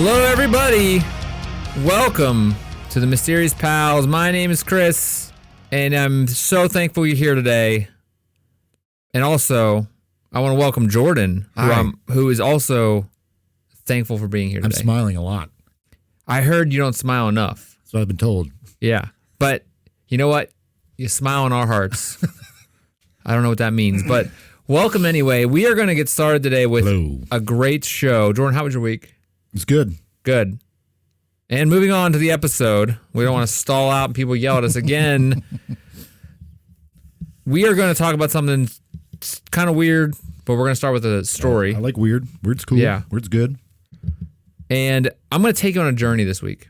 Hello, everybody. Welcome to the Mysterious Pals. My name is Chris, and I'm so thankful you're here today. And also, I want to welcome Jordan, who is also thankful for being here today. I'm smiling a lot. I heard you don't smile enough. That's what I've been told. Yeah, but you know what? You smile in our hearts. I don't know what that means, but welcome anyway. We are going to get started today with a great show. Jordan, how was your week? It's good. Good. And moving on to the episode, we don't want to stall out and people yell at us again. We are going to talk about something kind of weird, but we're going to start with a story. I like weird. Weird's cool. Yeah. Weird's good. And I'm going to take you on a journey this week.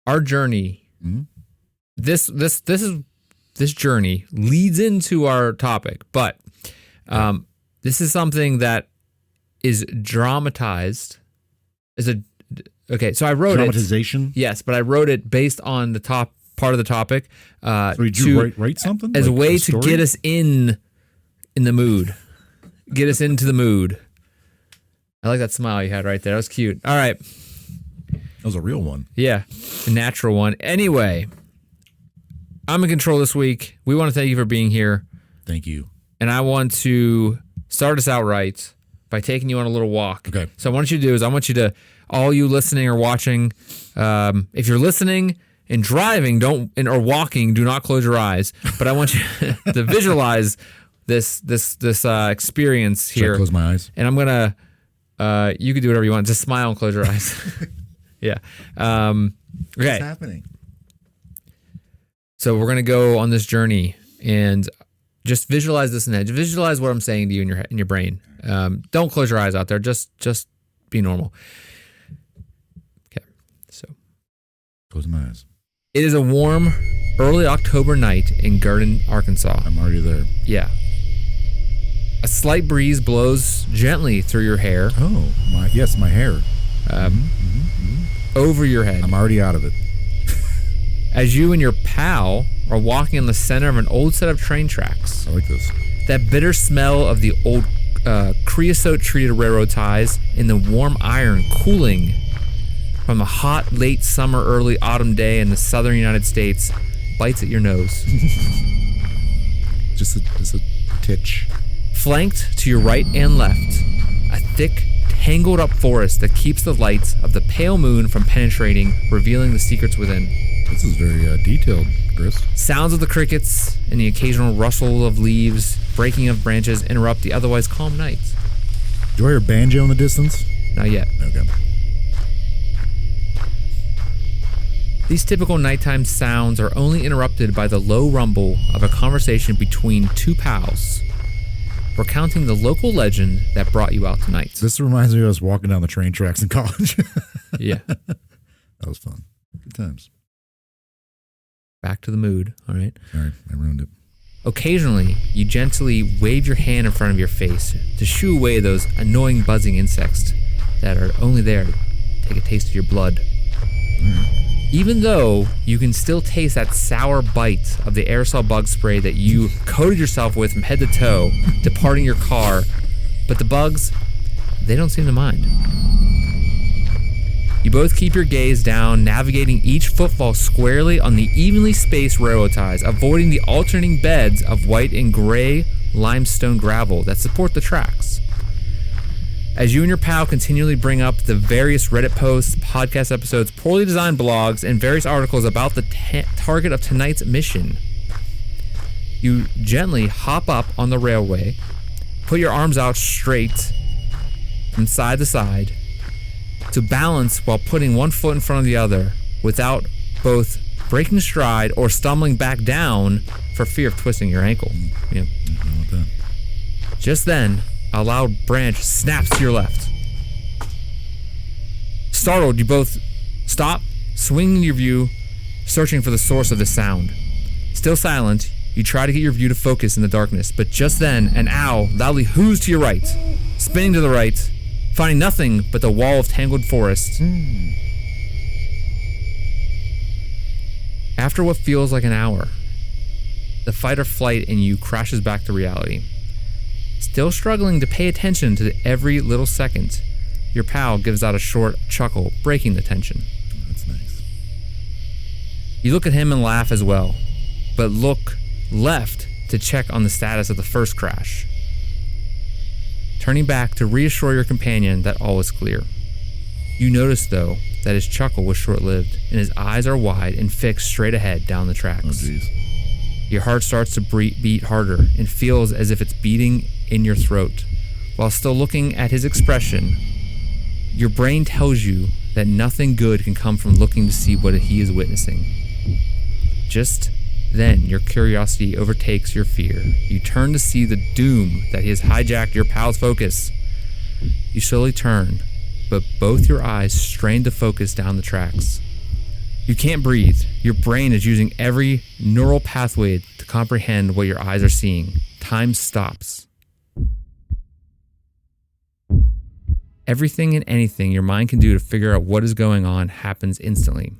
Our journey, this journey leads into our topic, but this is something that is dramatized. So I wrote Dramatization? Yes, but I wrote it based on the top part of the topic. So did you write something? As a way to get us in the mood. Get us into the mood. I like that smile you had right there. That was cute. All right. That was a real one. Yeah, a natural one. Anyway, I'm in control this week. We want to thank you for being here. Thank you. And I want to start us out right by taking you on a little walk. Okay. So what I want you to do is I want you to, all you listening or watching, if you're listening and driving or walking, do not close your eyes. But I want you to visualize this experience here. Should I close my eyes? And I'm gonna, you can do whatever you want. Just smile and close your eyes. Yeah. Okay. What's happening? So we're gonna go on this journey and just visualize this in head. Visualize what I'm saying to you in your brain. Don't close your eyes out there. Just be normal. Okay. So Close my eyes. it is a warm, early October night in Garden, Arkansas. I'm already there. Yeah. A slight breeze blows gently through your hair. Oh, my hair. Over your head. I'm already out of it. As you and your pal are walking in the center of an old set of train tracks. I like this. That bitter smell of the old creosote-treated railroad ties and the warm iron cooling from a hot, late summer, early autumn day in the southern United States bites at your nose. Just a titch. Flanked to your right and left, a thick, tangled up forest that keeps the lights of the pale moon from penetrating, revealing the secrets within. This is very detailed, Chris. Sounds of the crickets and the occasional rustle of leaves, breaking of branches interrupt the otherwise calm night. Do I hear a banjo in the distance? Not yet. Okay. These typical nighttime sounds are only interrupted by the low rumble of a conversation between two pals, recounting the local legend that brought you out tonight. This reminds me of us walking down the train tracks in college. Yeah. That was fun. Good times. Back to the mood, all right? Sorry, I ruined it. Occasionally, you gently wave your hand in front of your face to shoo away those annoying buzzing insects that are only there to take a taste of your blood. Even though you can still taste that sour bite of the aerosol bug spray that you coated yourself with from head to toe, departing your car, but the bugs, they don't seem to mind. You both keep your gaze down, navigating each footfall squarely on the evenly spaced railroad ties, avoiding the alternating beds of white and gray limestone gravel that support the tracks. As you and your pal continually bring up the various Reddit posts, podcast episodes, poorly designed blogs, and various articles about the target of tonight's mission, you gently hop up on the railway, put your arms out straight from side to side, to balance while putting one foot in front of the other without both breaking stride or stumbling back down for fear of twisting your ankle. Yeah. Just then, a loud branch snaps to your left. Startled, you both stop, swinging your view, searching for the source of the sound. Still silent, you try to get your view to focus in the darkness, but just then, an owl loudly hoos to your right, spinning to the right, finding nothing but the wall of tangled forest. After what feels like an hour, the fight or flight in you crashes back to reality. Still struggling to pay attention to every little second, Your pal gives out a short chuckle, breaking the tension. That's nice. You look at him and laugh as well, but look left to check on the status of the first crash. Turning back to reassure your companion that all is clear. You notice, though, that his chuckle was short-lived, and his eyes are wide and fixed straight ahead down the tracks. Oh, jeez. Your heart starts to beat harder and feels as if it's beating in your throat. While still looking at his expression, your brain tells you that nothing good can come from looking to see what he is witnessing. Just then, your curiosity overtakes your fear. You turn to see the doom that he has hijacked your pal's focus. You slowly turn, but both your eyes strain to focus down the tracks. You can't breathe. Your brain is using every neural pathway to comprehend what your eyes are seeing. Time stops. Everything and anything your mind can do to figure out what is going on happens instantly.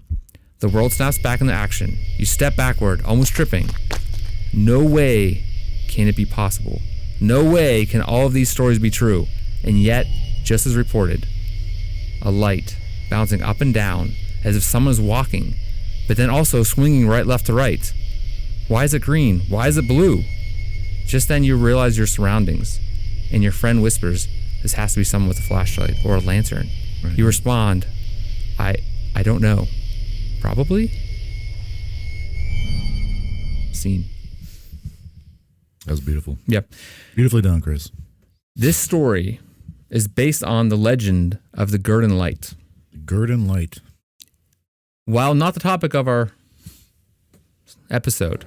The world snaps back into action. You step backward, almost tripping. No way can it be possible. No way can all of these stories be true. And yet, just as reported, a light bouncing up and down as if someone is walking, but then also swinging right, left to right. Why is it green? Why is it blue? Just then you realize your surroundings, and your friend whispers, "This has to be someone with a flashlight or a lantern." Right. You respond, I don't know. Probably? Scene. That was beautiful. Yep. Beautifully done, Chris. This story is based on the legend of the gourd light. Gourd light. While not the topic of our episode,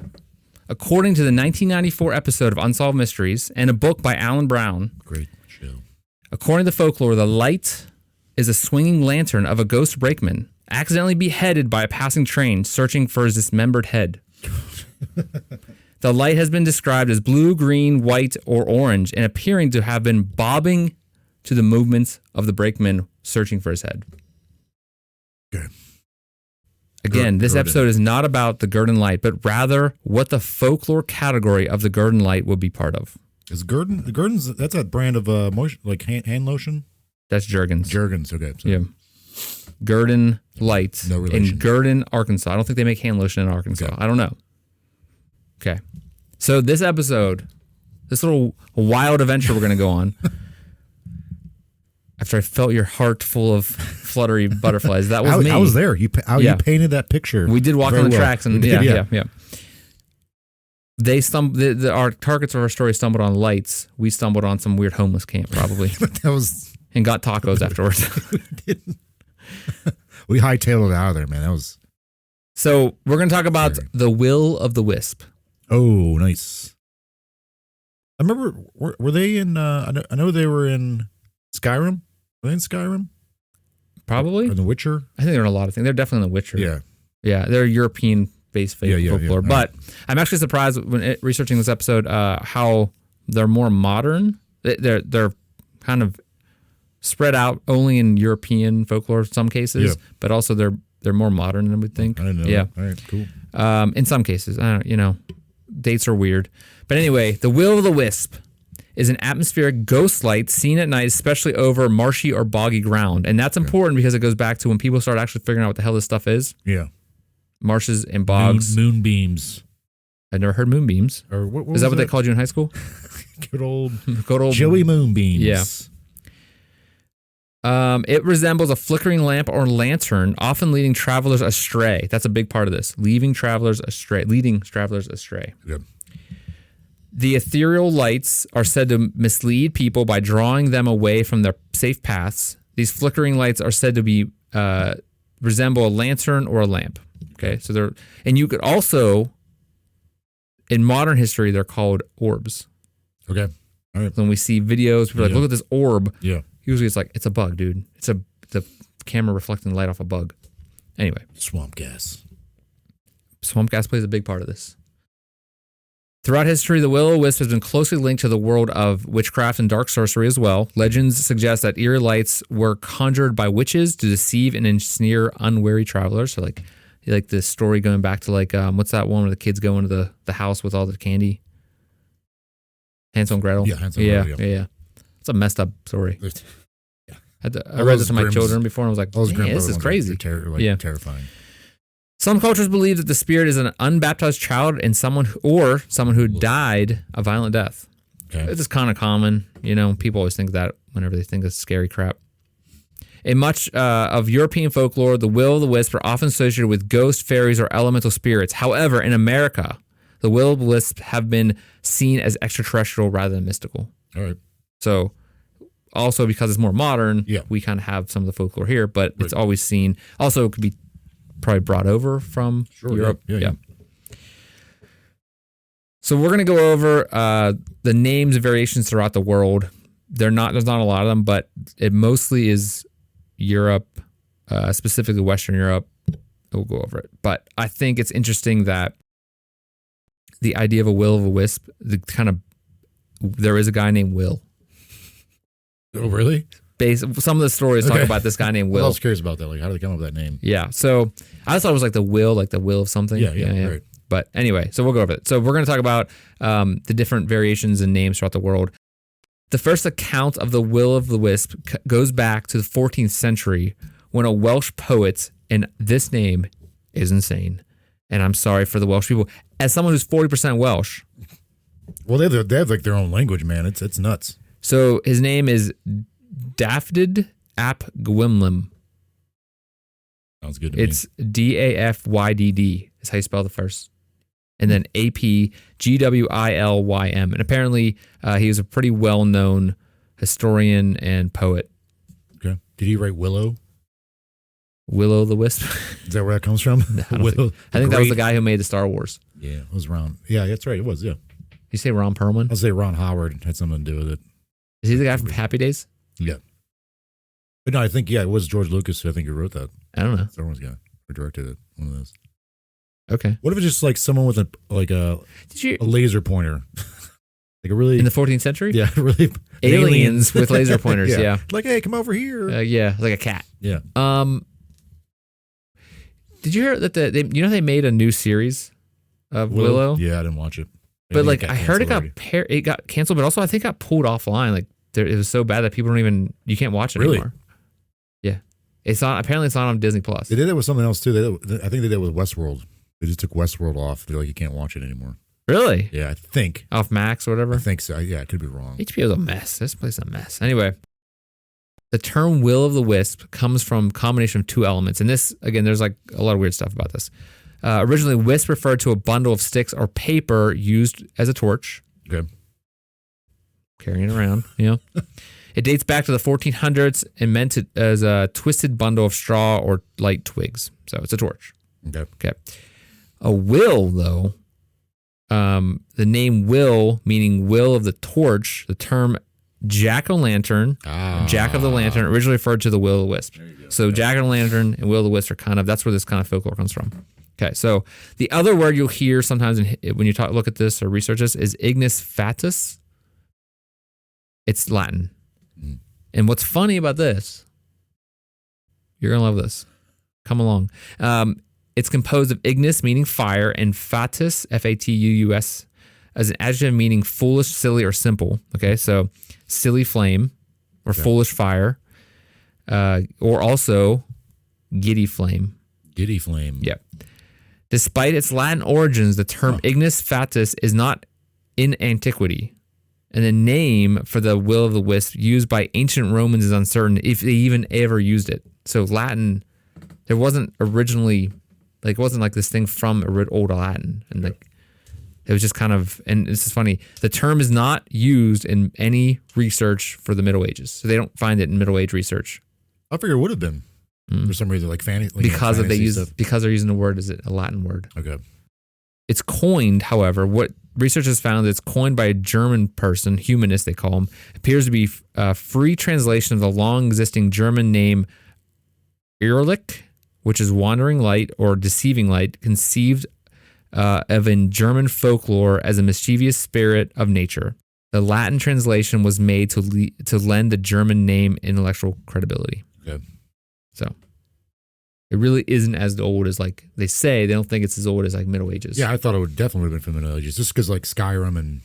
according to the 1994 episode of Unsolved Mysteries and a book by Alan Brown, Great show. according to folklore, the light is a swinging lantern of a ghost brakeman accidentally beheaded by a passing train searching for his dismembered head. The light has been described as blue, green, white, or orange and appearing to have been bobbing to the movements of the brakeman searching for his head. Okay. Again, this episode is not about the gourd light, but rather what the folklore category of the gourd light would be part of. Is Gurdon's, that's a brand of motion, like hand lotion? That's Jergens. Jergens, okay. So. Yeah. Gourd light No relation. in Gourd, Arkansas. I don't think they make hand lotion in Arkansas. Okay. I don't know. Okay. So this episode, this little wild adventure we're going to go on, after I felt your heart full of fluttery butterflies, that was me. I was there. You painted that picture. We did walk on the tracks, and yeah. They our targets of our story stumbled on lights. We stumbled on some weird homeless camp, probably, That was and got tacos afterwards. we hightailed it out of there, man. That was So we're going to talk about Scary. the will-o-the-wisp. oh nice. I remember were they in? I know they were in Skyrim. Were they in Skyrim? Probably. Or The Witcher. I think they're in a lot of things. They're definitely in The Witcher. Yeah. Yeah, they're European-based folklore. Yeah. But I'm actually surprised when researching this episode how they're more modern. They're kind of spread out only in European folklore in some cases, but also they're more modern than I would think. I didn't know. Yeah. That. All right, cool. In some cases, I don't, dates are weird. But anyway, the will-o-the-wisp is an atmospheric ghost light seen at night, especially over marshy or boggy ground. And that's important because it goes back to when people start actually figuring out what the hell this stuff is. Yeah. Marshes and bogs. Moonbeams. I've never heard moonbeams. Or what Is that what they called you in high school? Good old Joey moonbeams. Yeah. It resembles a flickering lamp or lantern, often leading travelers astray. That's a big part of this. Leading travelers astray. Good. The ethereal lights are said to mislead people by drawing them away from their safe paths. These flickering lights are said to be resemble a lantern or a lamp. Okay, so and you could also, in modern history, they're called orbs. Okay. All right. When we see videos, people are like, look at this orb. Yeah. Usually it's like, it's a bug, dude. It's the camera reflecting light off a bug. Anyway. Swamp gas. Swamp gas plays a big part of this. Throughout history, the will-o-wisp has been closely linked to the world of witchcraft and dark sorcery as well. Legends suggest that eerie lights were conjured by witches to deceive and ensnare unwary travelers. So like the story going back to what's that one where the kids go into the house with all the candy? Hansel and Gretel? Yeah, Hansel and Gretel. Yeah. It's a messed up story. I read this to my children before, and I was like, "Man, this is crazy." Terrifying. Some cultures believe that the spirit is an unbaptized child and someone who died a violent death. Okay. This is kind of common. People always think that whenever they think of scary crap. In much of European folklore, the will-o'-the-wisp are often associated with ghosts, fairies, or elemental spirits. However, in America, the will-o'-the-wisp have been seen as extraterrestrial rather than mystical. All right. So, also because it's more modern, we kind of have some of the folklore here, but it's always seen. Also, it could be probably brought over from Europe. Yeah. So we're going to go over the names and variations throughout the world. There's not a lot of them, but it mostly is Europe, specifically Western Europe. We'll go over it. But I think it's interesting that the idea of a will-o'-the-wisp, there is a guy named Will. Oh, really? Some of the stories talk about this guy named Will. I was curious about that. Like, how did they come up with that name? Yeah. So I thought it was like the will of something. Yeah. Right. But anyway, so we'll go over it. So we're going to talk about the different variations and names throughout the world. The first account of the will-o'-the-wisp goes back to the 14th century when a Welsh poet, and this name is insane, and I'm sorry for the Welsh people, as someone who's 40% Welsh. Well, they have like their own language, man. It's nuts. So his name is Dafydd ap Gwynlym. Sounds good to me. It's Dafydd is how you spell the first. And then APGWILYM. And apparently he was a pretty well-known historian and poet. Okay. Did he write Willow? Will-o'-the-wisp? Is that where that comes from? I think that was the guy who made the Star Wars. Yeah, it was Ron. Yeah, that's right. It was, yeah. You say Ron Perlman? I'll say Ron Howard had something to do with it. Is he the guy from Happy Days? Yeah. But no, I think, it was George Lucas, I think, who wrote that. I don't know. Star Wars guy. Or directed it. One of those. Okay. What if it's just like someone with a laser pointer? Like a really... In the 14th century? Yeah, really... Aliens with laser pointers, yeah. Like, hey, come over here. Yeah, like a cat. Yeah. Did you hear that they made a new series of Willow? Yeah, I didn't watch it. But like I heard it got canceled, but also I think it got pulled offline. Like it was so bad that people you can't watch it anymore. Yeah. Apparently it's not on Disney Plus. They did it with something else too. I think they did it with Westworld. They just took Westworld off. They're like, you can't watch it anymore. Really? Yeah, I think. Off Max or whatever? I think so. Yeah, I could be wrong. HBO's a mess. This place is a mess. Anyway, the term will-o'-the-wisp comes from a combination of two elements. And this, again, there's like a lot of weird stuff about this. Originally, wisp referred to a bundle of sticks or paper used as a torch. Okay. Carrying it around, It dates back to the 1400s and meant it as a twisted bundle of straw or light twigs. So it's a torch. Okay. A will, though, the name will, meaning will of the torch, the term jack-o'-lantern, jack of the lantern, originally referred to the will-o'-the-wisp. So jack-o'-lantern and will-o'-the-wisp are that's where this kind of folklore comes from. Okay, so the other word you'll hear sometimes when you look at this or research this is ignis fatuus. It's Latin. Mm. And what's funny about this, you're going to love this. Come along. It's composed of ignis, meaning fire, and fatuus, F-A-T-U-U-S, as an adjective meaning foolish, silly, or simple. Okay, so silly flame or foolish fire, or also giddy flame. Giddy flame. Yep. Despite its Latin origins, the term ignis fatuus is not in antiquity, and the name for the will-o'-the-wisp used by ancient Romans is uncertain if they even ever used it. So Latin, there wasn't originally, it wasn't like this thing from old Latin, and it was just kind of, and it's just funny, the term is not used in any research for the Middle Ages, so they don't find it in Middle Age research. I figure it would have been. For some reason, because they're using the word as a Latin word. Okay. It's coined, however, what researchers found that it's coined by a German person, humanist they call him, appears to be a free translation of the long existing German name Irrlicht, which is wandering light or deceiving light, conceived of in German folklore as a mischievous spirit of nature. The Latin translation was made to lend the German name intellectual credibility. Okay. So it really isn't as old as they say. They don't think it's as old as Middle Ages. Yeah, I thought it would definitely have been from the Middle Ages, just because Skyrim and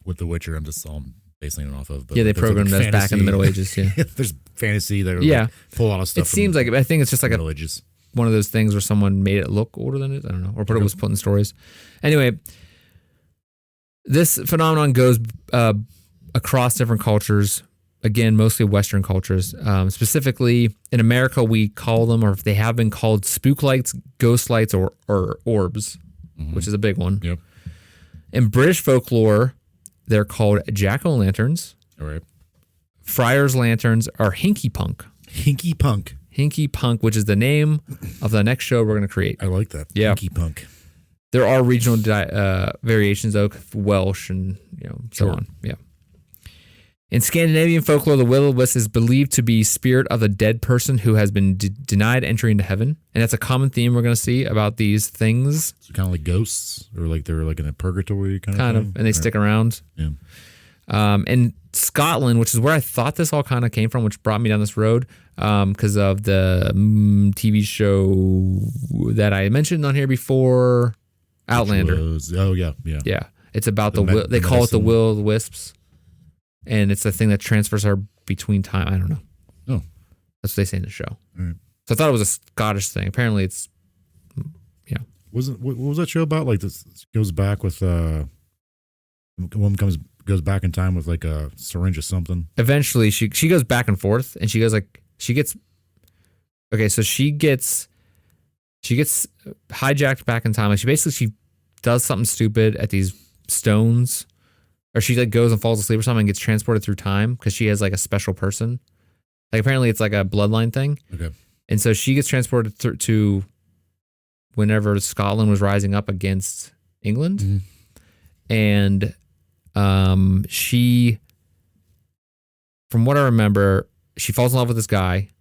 with The Witcher, I'm just all basing it off of. But yeah, they there's programmed us back in the Middle Ages. Yeah, there's fantasy that pull a lot of stuff. It seems like I think it's just like Middle Ages. One of those things where someone made it look older than it. I don't know, or it was put in stories. Anyway, this phenomenon goes across different cultures. Again, mostly Western cultures. Specifically, in America, we call them, or if they have been called, spook lights, ghost lights, or orbs, which is a big one. Yep. In British folklore, they're called jack-o'-lanterns. All right. Friars' lanterns are hinky punk. Hinky punk. Hinky punk, which is the name of the next show we're going to create. I like that. Yeah. Hinky punk. There are regional variations, though, Welsh and so on. Yeah. In Scandinavian folklore, the will-o-the-wisp is believed to be spirit of a dead person who has been denied entry into heaven, and that's a common theme we're going to see about these things. So kind of like ghosts, or like they're like in a purgatory kind of thing? And they stick around. Yeah. In Scotland, which is where I thought this all kind of came from, which brought me down this road, because of the TV show that I mentioned on here before, Outlander. Yeah. It's about they call it the will-o-the-wisps, and it's the thing that transfers her between time. I don't know. Oh, that's what they say in the show. All right. So I thought it was a Scottish thing. Apparently, it's What was that show about? Like this goes back with a woman goes back in time with like a syringe or something. Eventually, she goes back and forth, and she gets hijacked back in time. Like she does something stupid at these stones, or she like goes and falls asleep or something and gets transported through time because she has like a special person. Like apparently it's like a bloodline thing. Okay. And so she gets transported to whenever Scotland was rising up against England. Mm-hmm. And she, from what I remember, she falls in love with this guy,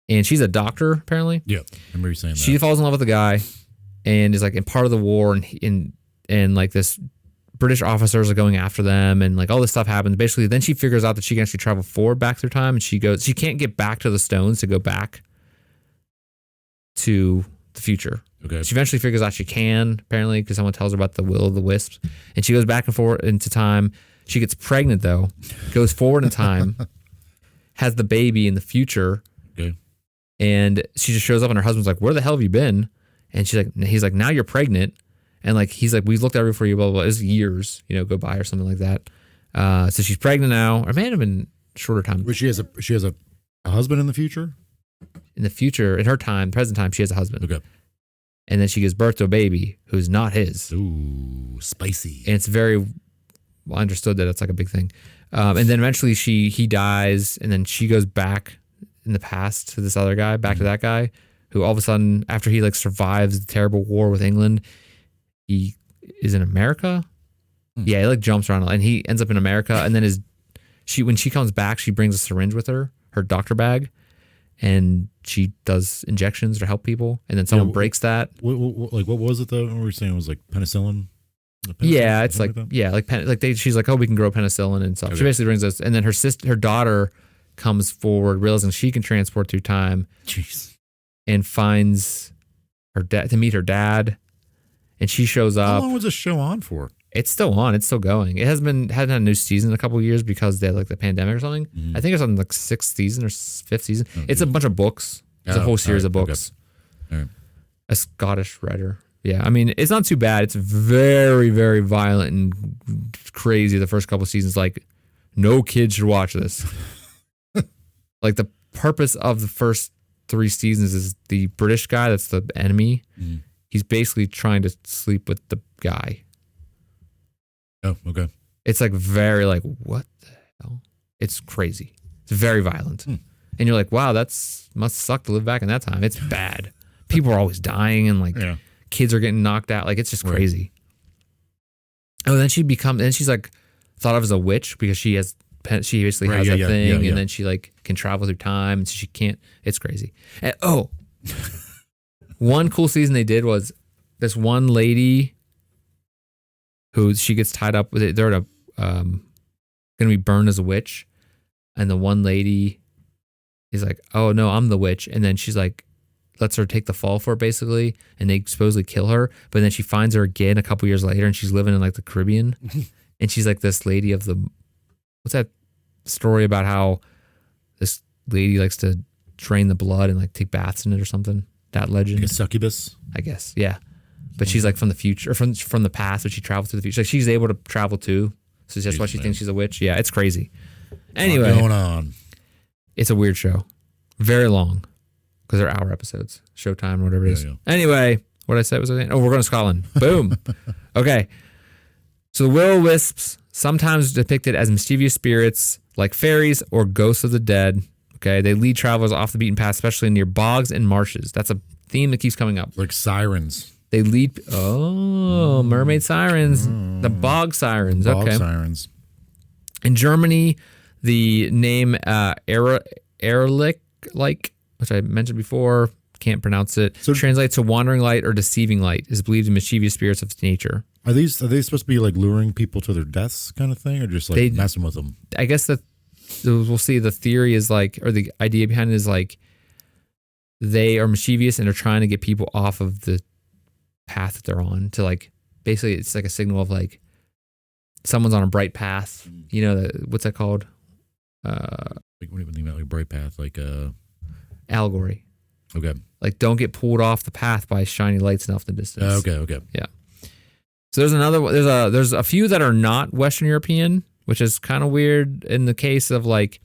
and she's a doctor apparently. Yeah, I remember you saying that. She falls in love with the guy, and is like in part of the war, and like this British officers are going after them, and like all this stuff happens. Basically, then she figures out that she can actually travel forward back through time, and she can't get back to the stones to go back to the future. Okay. She eventually figures out she can, apparently, because someone tells her about the will-o'-the-wisp, and she goes back and forward into time. She gets pregnant though, goes forward in time, has the baby in the future. Okay. And she just shows up, and her husband's like, "Where the hell have you been?" And he's like, "Now you're pregnant." And like he's like, "We looked everywhere for you, blah blah blah." It's years, go by or something like that. So she's pregnant now, or it may have been shorter time. But she has a husband in the future. In the future, in her time, present time, she has a husband. Okay. And then she gives birth to a baby who's not his. Ooh, spicy. And it's very well understood that it's like a big thing. And then eventually he dies, and then she goes back in the past to this other guy, back to that guy, who all of a sudden, after he like survives the terrible war with England, he is in America. Yeah, he like jumps around, and he ends up in America. And then when she comes back, she brings a syringe with her doctor bag, and she does injections to help people. And then someone breaks that. What was it though? What were you saying? It was like penicillin? Yeah, it's like she's like, "Oh, we can grow penicillin and stuff." Okay. She basically brings us, and then her daughter comes forward, realizing she can transport through time. Jeez. And finds her dad to meet her dad, and she shows up. How long was this show on for? It's still on. It's still going. It hadn't had a new season in a couple of years because they had like the pandemic or something. Mm-hmm. I think it's on like 6th season or 5th season. Oh, it's a bunch of books. It's a whole series of books. Okay. All right. A Scottish writer. Yeah, I mean, it's not too bad. It's very, very violent and crazy. The first couple of seasons, like, no kid should watch this. Like, the purpose of the first 3 seasons is the British guy that's the enemy. Mm. He's basically trying to sleep with the guy. Oh, okay. It's like very like, what the hell? It's crazy. It's very violent. And you're like, wow, must suck to live back in that time. It's bad. People are always dying, and like kids are getting knocked out. Like, it's just crazy. Oh, then she's like thought of as a witch because she basically has that thing, and then she like can travel through time, and so she can't. It's crazy. And, one cool season they did was this one lady who she gets tied up with it. They're gonna be burned as a witch, and the one lady is like, "Oh no, I'm the witch," and then she's like, lets her take the fall for it basically, and they supposedly kill her. But then she finds her again a couple years later, and she's living in like the Caribbean, and she's like this lady of the what's that story about how this lady likes to drain the blood and like take baths in it or something? That legend. Like a succubus? I guess, yeah. But she's like from the future, or from the past, but she travels to the future. Like she's able to travel too. So that's why she thinks she's a witch. Yeah, it's crazy. Anyway, what's going on? It's a weird show. Very long. Because they're hour episodes. Showtime, whatever it is. Yeah. Anyway, what I said was, we're going to Scotland. Boom. Okay. So the will-o-wisps, sometimes depicted as mischievous spirits like fairies or ghosts of the dead. Okay. They lead travelers off the beaten path, especially near bogs and marshes. That's a theme that keeps coming up. Like sirens. They lead. Oh, mermaid sirens. The bog sirens. Bog sirens. In Germany, the name Ehrlich, which I mentioned before, can't pronounce it, translates to wandering light or deceiving light, is believed in mischievous spirits of nature. Are they supposed to be like luring people to their deaths kind of thing, or just like messing with them? I guess that we'll see. The theory is like, or the idea behind it is like, they are mischievous and are trying to get people off of the path that they're on to like, basically it's like a signal of like someone's on a bright path. You know, what's that called? Like, what do you think about like bright path? Like allegory. Okay. Like don't get pulled off the path by shiny lights off the distance. Okay. Yeah. So there's another. There's a few that are not Western European, which is kind of weird in the case of like,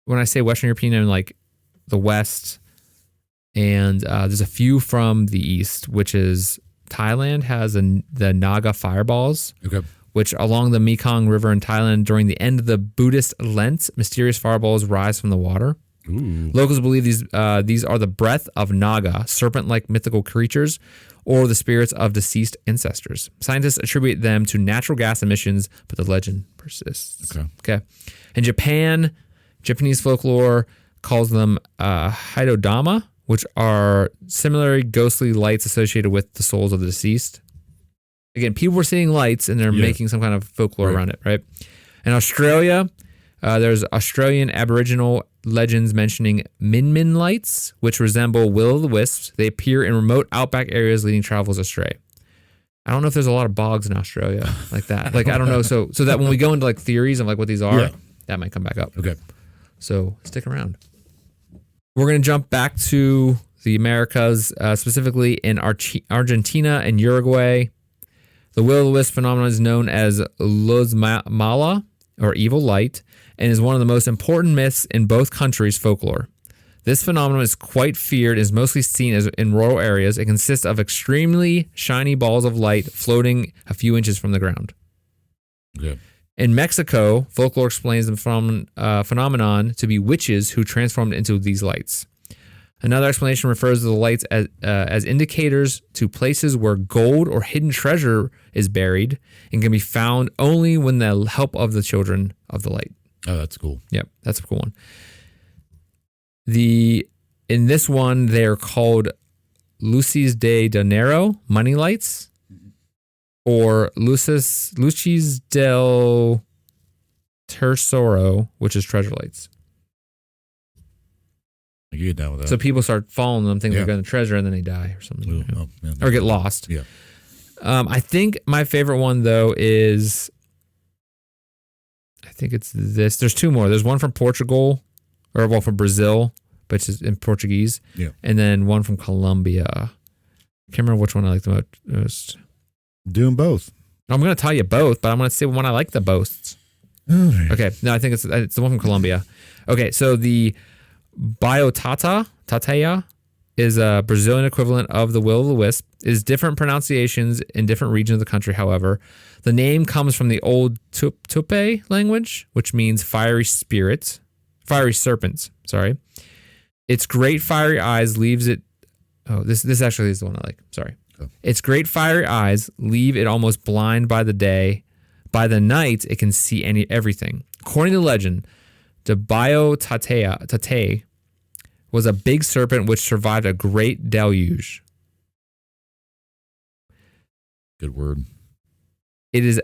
when I say Western European, I'm like the West. And there's a few from the East, which is Thailand has the Naga fireballs, which along the Mekong River in Thailand during the end of the Buddhist Lent, mysterious fireballs rise from the water. Ooh. Locals believe these are the breath of Naga, serpent-like mythical creatures, or the spirits of deceased ancestors. Scientists attribute them to natural gas emissions, but the legend persists. Okay. In Japan, Japanese folklore calls them Hidodama, which are similarly ghostly lights associated with the souls of the deceased. Again, people were seeing lights and they're making some kind of folklore around it, right? In Australia, there's Australian Aboriginal legends mentioning Min lights, which resemble will-o'-the-wisps. They appear in remote outback areas, leading travelers astray. I don't know if there's a lot of bogs in Australia like that. Like, I don't know. So that when we go into like theories of like what these are, that might come back up. Okay. So stick around. We're going to jump back to the Americas, specifically in Argentina and Uruguay. The will-o'-the-wisp phenomenon is known as luz mala, or evil light, and is one of the most important myths in both countries' folklore. This phenomenon is quite feared and is mostly seen in rural areas. It consists of extremely shiny balls of light floating a few inches from the ground. Okay. In Mexico, folklore explains the phenomenon to be witches who transformed into these lights. Another explanation refers to the lights as indicators to places where gold or hidden treasure is buried and can be found only with the help of the children of the light. Oh, that's cool. Yep, that's a cool one. In this one, they're called Luces de Dinero, money lights, or Luces del Tesoro, which is treasure lights. You get down with that. So people start following them, think they're going to treasure, and then they die or something. Ooh, or get lost. Yeah. I think my favorite one, though, is... I think it's this. There's two more. There's one from Portugal, from Brazil, but it's in Portuguese. Yeah. And then one from Colombia. I can't remember which one I like the most. Do them both. I'm going to tell you both, but I'm going to say one I like the most. Okay. No, I think it's the one from Colombia. Okay, so the Tateia is a Brazilian equivalent of the will-o'-the-wisp. It is different pronunciations in different regions of the country, however. The name comes from the old Tupi language, which means fiery serpents. Sorry. Its great fiery eyes leaves it... Oh, this actually is the one I like. Sorry. Oh. Its great fiery eyes leave it almost blind by the day. By the night, it can see everything. According to legend, the Tate was a big serpent which survived a great deluge. Good word. It is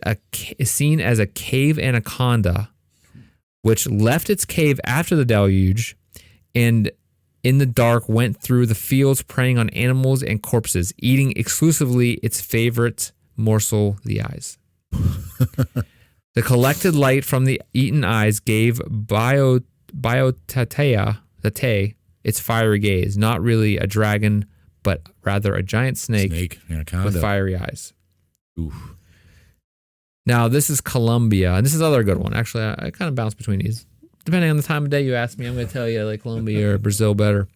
seen as a cave anaconda, which left its cave after the deluge and in the dark went through the fields preying on animals and corpses, eating exclusively its favorite morsel, the eyes. The collected light from the eaten eyes gave Biotatea its fiery gaze. Not really a dragon, but rather a giant snake Yeah, kind with of. fiery eyes. Oof. Now, this is Colombia, and this is another good one. Actually, I kind of bounce between these. Depending on the time of day you ask me, I'm going to tell you I like Colombia or Brazil better.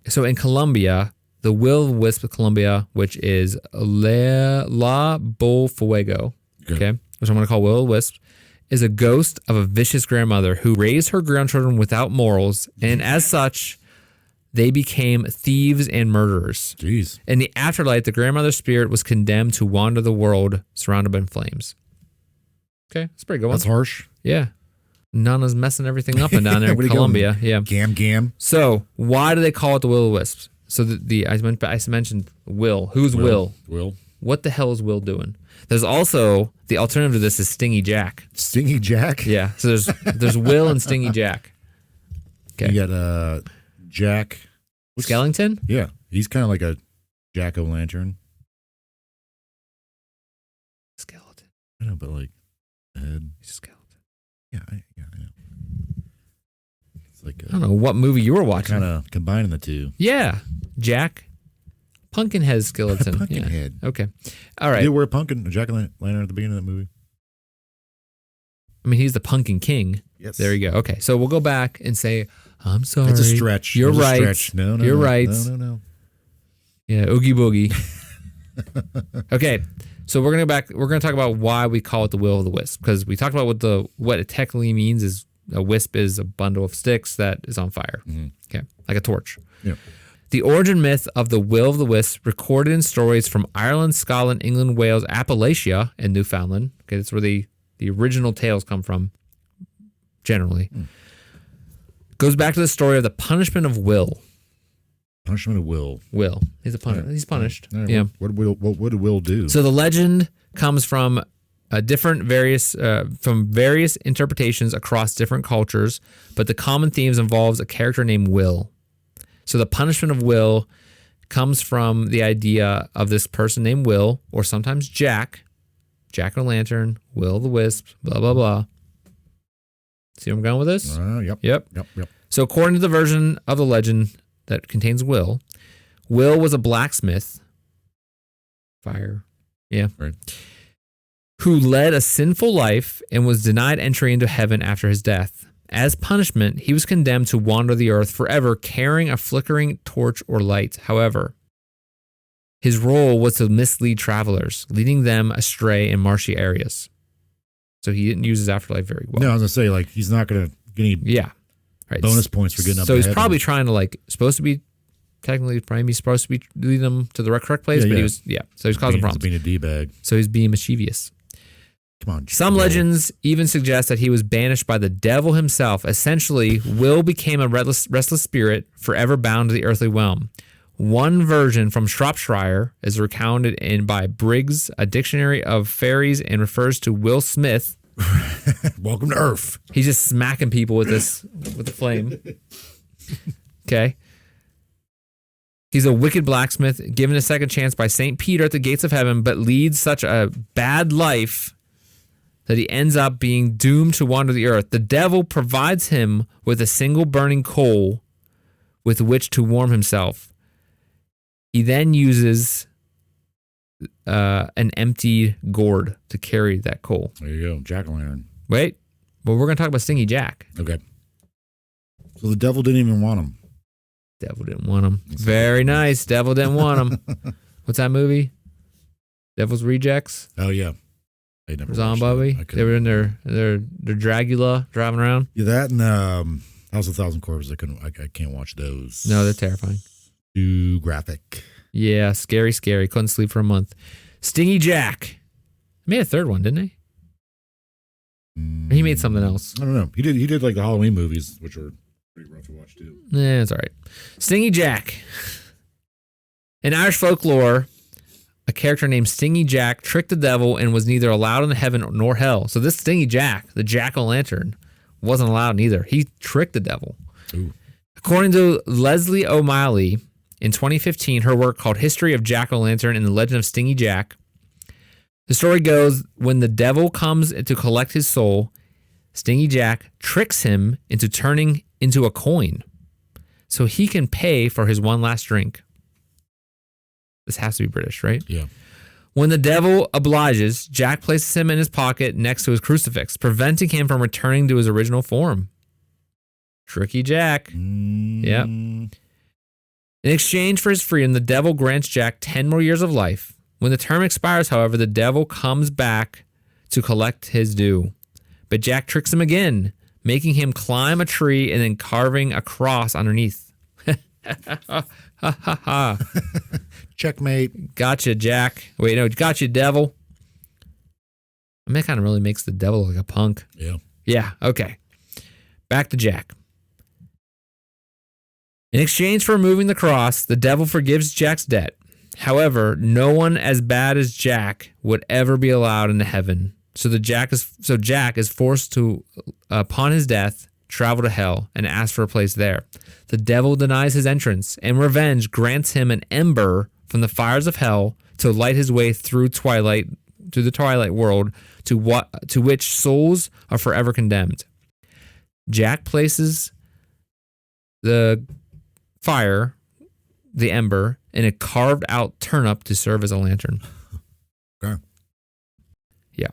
So in Colombia, the will-o-the-wisp of Colombia, which is La Bolfuego, okay, which I'm going to call will-o-the-wisp, is a ghost of a vicious grandmother who raised her grandchildren without morals, and as such, they became thieves and murderers. Jeez. In the afterlife, the grandmother's spirit was condemned to wander the world surrounded by flames. Okay, that's a pretty good one. That's harsh. Yeah. Nana's messing everything up and down there in Colombia. Yeah. Gam. So why do they call it the will-o-the-wisp? So I mentioned Will. Who's Will? Will. What the hell is Will doing? There's also the alternative to this is Stingy Jack. Stingy Jack? Yeah. So there's Will and Stingy Jack. Okay. You got Jack. Skellington? Yeah. He's kind of like a jack-o'-lantern. Skeleton. I know, but like head. He's a skeleton. Yeah, I know. It's like I don't know what movie you were watching. kind of combining the two. Yeah. Jack. Pumpkinhead skeleton. Pumpkinhead. Yeah. Okay. All right. Did he wear a jack-o'-lantern at the beginning of that movie? I mean, he's the pumpkin king. Yes. There you go. Okay. So we'll go back and say, I'm sorry. It's a stretch. You're It's a right. stretch. No. You're right. No. Yeah. Oogie boogie. Okay. So we're going to go back. We're going to talk about why we call it the will-o-the-wisp, because we talked about what it technically means is a wisp is a bundle of sticks that is on fire. Mm-hmm. Okay. Like a torch. Yeah. The origin myth of the will-o-the-wisp recorded in stories from Ireland, Scotland, England, Wales, Appalachia, and Newfoundland. Okay. That's where the original tales come from, generally. Goes back to the story of the punishment of Will. Punishment of Will. Will. He's he's punished. All right, Yeah. What did Will do? So the legend comes from various interpretations across different cultures, but the common themes involves a character named Will. So the punishment of Will comes from the idea of this person named Will, or sometimes Jack, jack-o'-lantern, will-o-the-wisp, blah, blah, blah. See where I'm going with this? Yep. So according to the version of the legend that contains Will was a blacksmith. Fire. Yeah. Right. Who led a sinful life and was denied entry into heaven after his death. As punishment, he was condemned to wander the earth forever carrying a flickering torch or light. However, his role was to mislead travelers, leading them astray in marshy areas. So he didn't use his afterlife very well. No, I was going to say, like, he's not going to get any right. bonus points for getting up So he's ahead probably of trying to, supposed to be leading them to the correct place, Yeah, but yeah. he was, so he's causing problems. being a D-bag. So he's being mischievous. Come on. Some Will. legends even suggest that he was banished by the devil himself. Essentially, Will became a restless spirit forever bound to the earthly realm. One version from Shropshire is recounted by Briggs, a dictionary of fairies, and refers to Will Smith. Welcome to Earth. He's just smacking people with the flame. Okay. He's a wicked blacksmith, given a second chance by St. Peter at the gates of heaven, but leads such a bad life that he ends up being doomed to wander the earth. The devil provides him with a single burning coal with which to warm himself. He then uses an empty gourd to carry that coal. There you go. Jack-o'-lantern. Wait, but we're going to talk about Stingy Jack. Okay. So the devil didn't even want him. Devil didn't want him. Very nice. Devil didn't want him. What's that movie? Devil's Rejects? Oh, yeah. I never watched Zombie. that. They were in their Dragula driving around. Yeah, that and House of 1,000 Corpses. I can't watch those. No, they're terrifying. Too graphic. Yeah, scary. Couldn't sleep for a month. Stingy Jack. He made a third one, didn't he? Or he made something else. I don't know. He did like the Halloween movies, which are pretty rough to watch too. Yeah, it's all right. Stingy Jack. In Irish folklore, a character named Stingy Jack tricked the devil and was neither allowed in heaven nor hell. So this Stingy Jack, the jack-o'-lantern, wasn't allowed in either. He tricked the devil. Ooh. According to Leslie O'Malley, in 2015, her work called History of Jack-o'-lantern and the Legend of Stingy Jack, The story goes, when the devil comes to collect his soul, Stingy Jack tricks him into turning into a coin so he can pay for his one last drink. This has to be British, right? Yeah. When the devil obliges, Jack places him in his pocket next to his crucifix, preventing him from returning to his original form. Tricky Jack. Yep. In exchange for his freedom, the devil grants Jack 10 more years of life. When the term expires, however, the devil comes back to collect his due. But Jack tricks him again, making him climb a tree and then carving a cross underneath. Ha ha ha. Checkmate. Gotcha, Jack. Wait, no, gotcha, devil. I mean, that kind of really makes the devil look like a punk. Yeah. Yeah, okay. Back to Jack. In exchange for removing the cross, the devil forgives Jack's debt. However, no one as bad as Jack would ever be allowed into heaven. So Jack is forced to, upon his death, travel to hell and ask for a place there. The devil denies his entrance, and revenge grants him an ember from the fires of hell to light his way through the twilight world to which souls are forever condemned. Jack places the fire, the ember, in a carved out turnip to serve as a lantern. Okay. Yeah.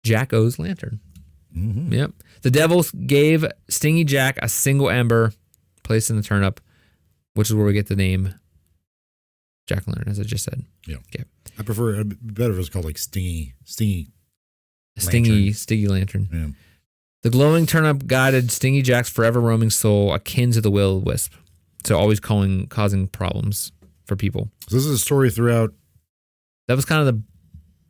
Jack owes lantern. Mm-hmm. Yep. The devil gave Stingy Jack a single ember placed in the turnip, which is where we get the name jackolantern, as I just said. Yeah. Okay. I prefer better if it's called like stingy lantern. Yeah. The glowing turnip guided Stingy Jack's forever roaming soul, akin to the will-o-the-wisp. So always causing problems for people. So this is a story throughout. That was kind of the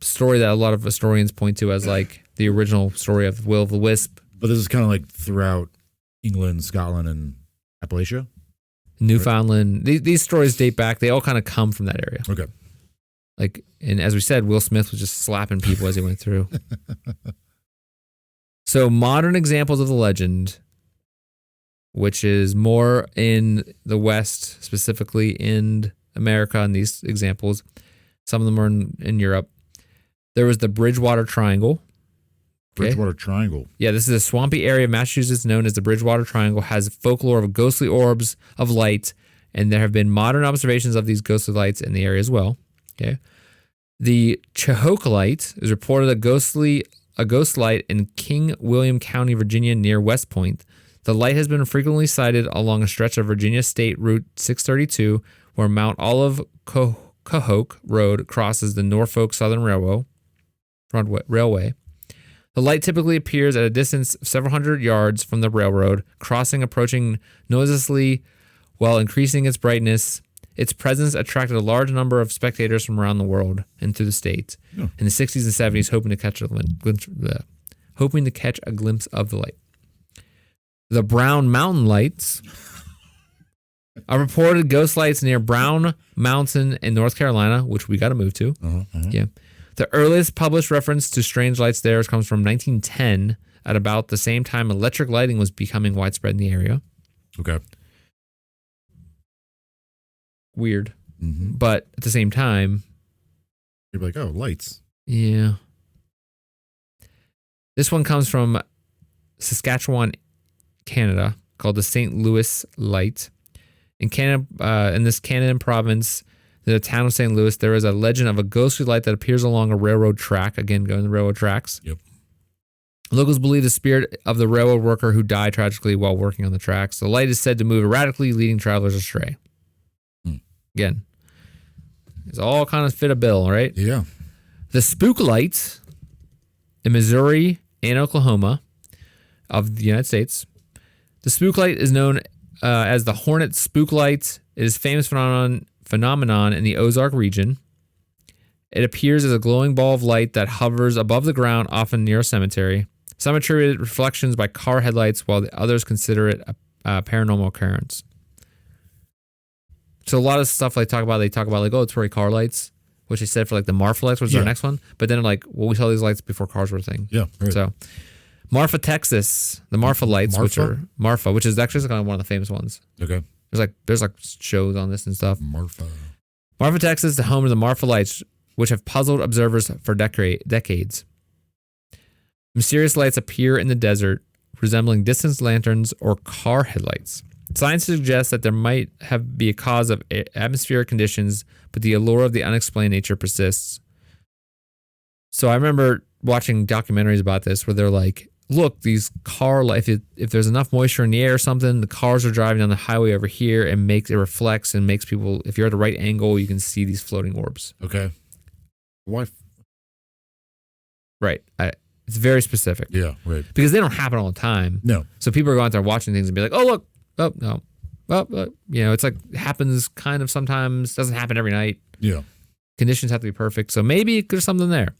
story that a lot of historians point to as like the original story of will-o-the-wisp. But this is kind of like throughout England, Scotland, and Appalachia? Newfoundland. Right. These stories date back. They all kind of come from that area. Okay. Like, and as we said, Will Smith was just slapping people as he went through. So modern examples of the legend, which is more in the West, specifically in America, in these examples. Some of them are in Europe. There was the Bridgewater Triangle. Okay. Bridgewater Triangle. Yeah, this is a swampy area of Massachusetts known as the Bridgewater Triangle, has folklore of ghostly orbs of light, and there have been modern observations of these ghostly lights in the area as well. Okay. The Chehoka light is reported a ghost light in King William County, Virginia, near West Point. The light has been frequently sighted along a stretch of Virginia State Route 632, where Mount Olive Cohoke Road crosses the Norfolk Southern Railway. The light typically appears at a distance of several hundred yards from the railroad, approaching noiselessly while increasing its brightness. Its presence attracted a large number of spectators from around the world and through the state in the 60s and 70s, hoping to catch a glimpse of the light. The Brown Mountain Lights are reported ghost lights near Brown Mountain in North Carolina, which we got to move to. Yeah. The earliest published reference to strange lights there comes from 1910, at about the same time electric lighting was becoming widespread in the area. Okay. Weird. Mm-hmm. But at the same time, you're like, oh, lights. Yeah. This one comes from Saskatchewan, Canada, called the St. Louis Light. In Canada, in this Canadian province, the town of St. Louis, there is a legend of a ghostly light that appears along a railroad track. Again, going the railroad tracks. Yep. Locals believe the spirit of the railroad worker who died tragically while working on the tracks. The light is said to move erratically, leading travelers astray. Again, it's all kind of fit a bill, right? Yeah. The Spook Light in Missouri and Oklahoma of the United States. The Spook Light is known as the Hornet Spook Light. It is a famous phenomenon in the Ozark region. It appears as a glowing ball of light that hovers above the ground, often near a cemetery. Some attribute it reflections by car headlights, while the others consider it a paranormal occurrence. So a lot of stuff they talk about like, oh, it's for car lights, which they said for like the Marfa lights, which is our next one. But then like, well, we saw these lights before cars were a thing. Yeah. Right. So Marfa, Texas, the Marfa lights, which is actually kind of one of the famous ones. Okay. There's like shows on this and stuff. Marfa, Texas, the home of the Marfa lights, which have puzzled observers for decades. Mysterious lights appear in the desert, resembling distant lanterns or car headlights. Science suggests that there might be a cause of atmospheric conditions, but the allure of the unexplained nature persists. So I remember watching documentaries about this where they're like, look, these car lights, if there's enough moisture in the air or something, the cars are driving down the highway over here and it reflects and makes people, if you're at the right angle, you can see these floating orbs. Okay. Why? Right. It's very specific. Yeah, right. Because they don't happen all the time. No. So people are going out there watching things and be like, oh, look. Oh, no. Oh, it's like happens kind of sometimes. Doesn't happen every night. Yeah. Conditions have to be perfect. So maybe there's something there.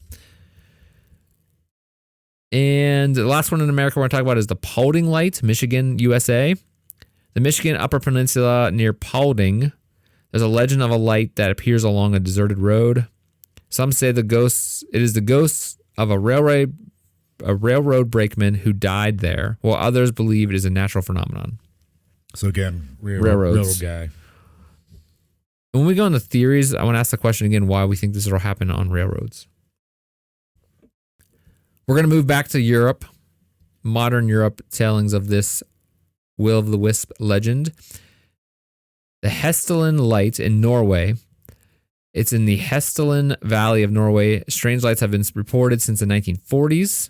And the last one in America we're going to talk about is the Paulding Light, Michigan, USA. The Michigan Upper Peninsula near Paulding, there's a legend of a light that appears along a deserted road. Some say it is the ghost of a railroad brakeman who died there, while others believe it is a natural phenomenon. So again, railroads. Railroad guy. When we go into theories, I want to ask the question again why we think this will happen on railroads. We're going to move back to Europe, modern Europe, tellings of this will-o-the-wisp legend. The Hesteland Light in Norway. It's in the Hesteland Valley of Norway. Strange lights have been reported since the 1940s.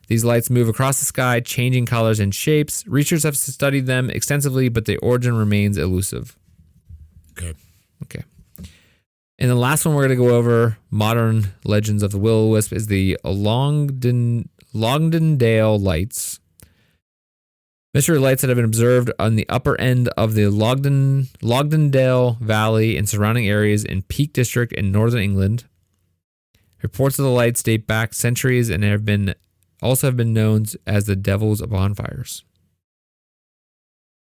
These lights move across the sky, changing colors and shapes. Researchers have studied them extensively, but the origin remains elusive. Okay. And the last one we're going to go over, modern legends of the will-o-the-wisp, is the Longdendale lights. Mystery lights that have been observed on the upper end of the Longdendale Valley and surrounding areas in Peak District in northern England. Reports of the lights date back centuries and have been known as the Devil's Bonfires.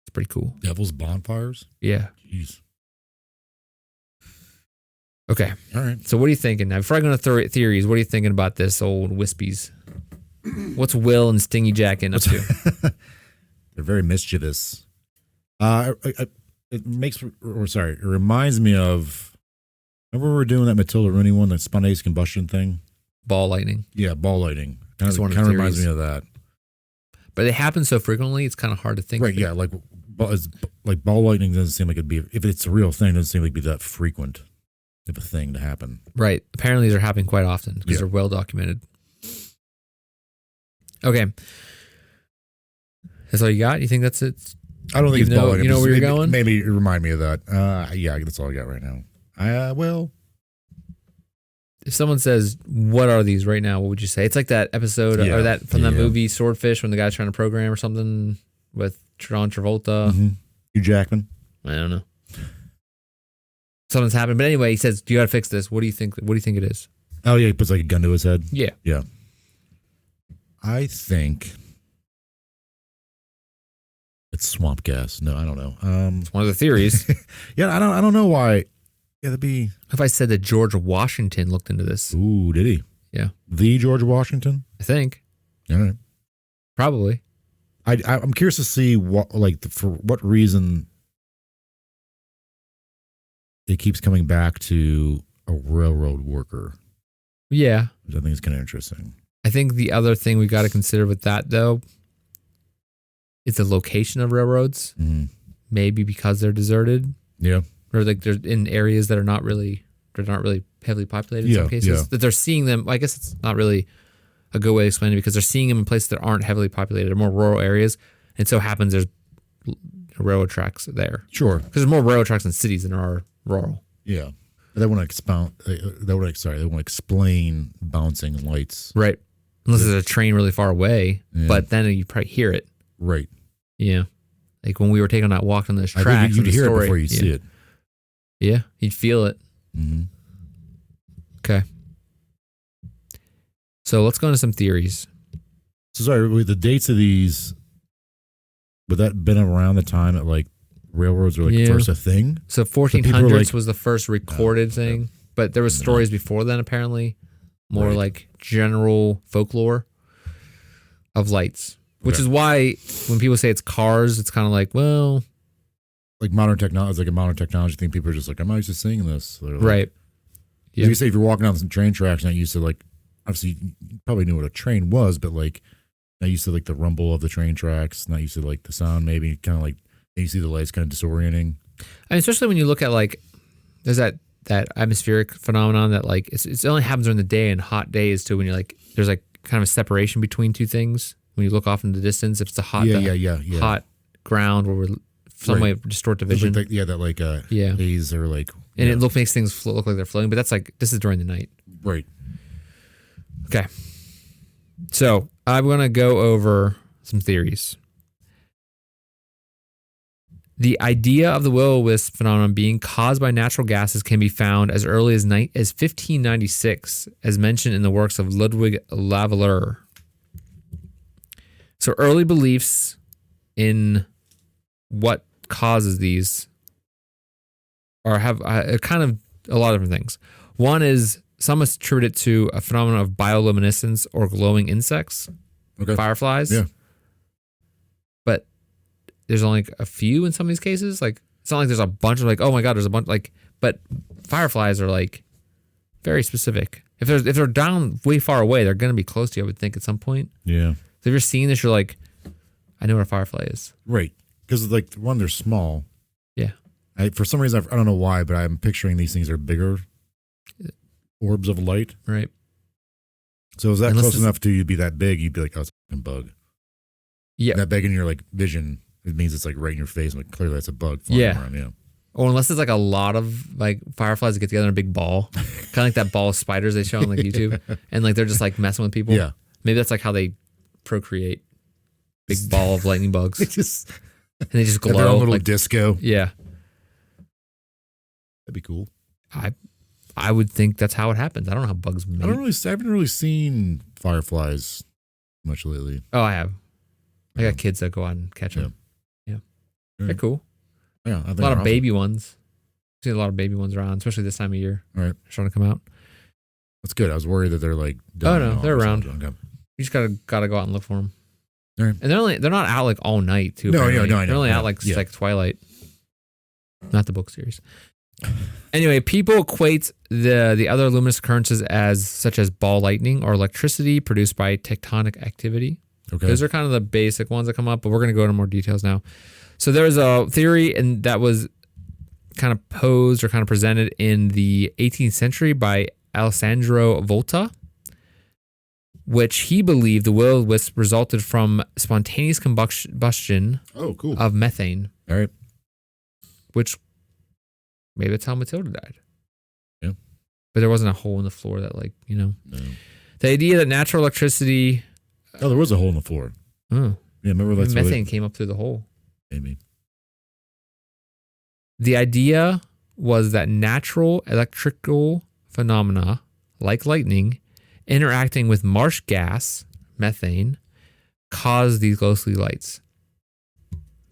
It's pretty cool. Devil's Bonfires? Yeah. Jeez. Okay. All right. So what are you thinking? Now, before I go into theories, what are you thinking about this old Wispies? What's Will and Stingy Jack in up to? They're very mischievous. It reminds me of, remember we were doing that Matilda Rooney one, that spontaneous combustion thing? Ball lightning. Yeah, ball lightning. Kind That's of one of the reminds theories. me of that. But they happen so frequently, it's kind of hard to think. Right, yeah, like ball lightning doesn't seem like it'd be, if it's a real thing, it doesn't seem like it'd be that frequent of a thing to happen. Right. Apparently they're happening quite often because they're well documented. Okay. That's all you got? You think that's it? I don't think it's ball lightning. You know where you're going? Maybe remind me of that. Yeah, that's all I got right now. Well, if someone says, what are these right now, what would you say? It's like that episode or that from that movie Swordfish when the guy's trying to program or something with John Travolta. Mm-hmm. Hugh Jackman. I don't know. Something's happened. But anyway, he says, you got to fix this. What do you think it is? Oh, yeah, he puts like a gun to his head. Yeah. Yeah. I think it's swamp gas. No, I don't know. It's one of the theories. Yeah, I don't know why. Yeah, that'd be. If I said that George Washington looked into this. Ooh, did he? Yeah. The George Washington? I think. All right. Probably. I'm curious to see for what reason it keeps coming back to a railroad worker. Yeah. Which I think is kind of interesting. I think the other thing we got to consider with that, though, is the location of railroads. Mm-hmm. Maybe because they're deserted. Yeah. Or like they're in areas that are not really heavily populated in some cases. Yeah. That they're seeing them. I guess it's not really a good way to explain it because they're seeing them in places that aren't heavily populated or more rural areas. And so happens there's railroad tracks there. Sure. Because there's more railroad tracks in cities than there are rural. Yeah. They want to expound. They want to explain bouncing lights. Right. Unless there's a train really far away, Yeah. but then you probably hear it. Right. Yeah. Like when we were taking that walk on those tracks. I think you'd hear story, it before you see it. Yeah. You'd feel it. Mm-hmm. Okay. So let's go into some theories. So sorry, with the dates of these, would that been around the time that like railroads were like first a thing? So 1400s was the first recorded thing, but there was stories before then apparently, more like general folklore of lights, which is why when people say it's cars, it's kind of like, well, like modern technology, it's like a modern technology thing. People are just like, I'm not used to seeing this. Like, right. Yeah. You say if you're walking down some train tracks, not used to like, obviously you probably knew what a train was, but like not used to like the rumble of the train tracks, not used to like the sound, maybe kind of like you see the lights kind of disorienting. I mean, especially when you look at like, there's that atmospheric phenomenon that like it only happens during the day and hot days too. When you're like, there's like kind of a separation between two things. When you look off in the distance, if it's a hot, hot ground where we're some way distort the vision. Like, that like haze or like, and it makes things look like they're floating. But that's like this is during the night, right? Okay, so I'm gonna go over some theories. The idea of the will-o-the-wisp phenomenon being caused by natural gases can be found as early as 1596, as mentioned in the works of Ludwig Lavalier. So early beliefs in what causes these have kind of a lot of different things. One is some attribute it to a phenomenon of bioluminescence or glowing insects, fireflies. Yeah. But there's only a few in some of these cases. Like it's not like there's a bunch of like, oh my god, there's a bunch like. But fireflies are like very specific. If they're down way far away, they're going to be close to you. I would think at some point. Yeah. So if you're seeing this, you're like, I know what a firefly is. Right. Because like one, they're small. Yeah. For some reason, I don't know why, but I'm picturing these things are bigger orbs of light. Right. So is that close enough to you'd be that big? You'd be like, oh, it's a bug. Yeah. That big in your like vision, it means it's like right in your face. Like clearly that's a bug flying around. Yeah. Or unless it's like a lot of like fireflies that get together in a big ball, kind of like that ball of spiders they show on like YouTube, and like they're just like messing with people. Yeah. Maybe that's like how they procreate. Big ball of lightning bugs. And they just glow. Their own little like, disco. Yeah. That'd be cool. I would think that's how it happens. I don't know how bugs mate. I haven't really seen fireflies much lately. Oh, I have. I got kids that go out and catch them. Yeah. They're cool. Yeah. I think a lot of baby ones. I see a lot of baby ones around, especially this time of year. All right. They're starting to come out. That's good. I was worried that they're like. Oh no, they're around. You just gotta go out and look for them. All right. And they're not out like all night too. No, apparently. I know. They're only out like twilight. Not the book series. Anyway, people equate the other luminous occurrences as such as ball lightning or electricity produced by tectonic activity. Okay. Those are kind of the basic ones that come up, but we're going to go into more details now. So there's a theory and that was kind of posed or kind of presented in the 18th century by Alessandro Volta, which he believed the will-o-the-wisp resulted from spontaneous combustion of methane. All right. Which maybe that's how Matilda died. Yeah. But there wasn't a hole in the floor that No. The idea that natural electricity... Oh, there was a hole in the floor. Oh. Yeah, remember that's methane came up through the hole. Maybe. The idea was that natural electrical phenomena, like lightning, interacting with marsh gas, methane, cause these ghostly lights.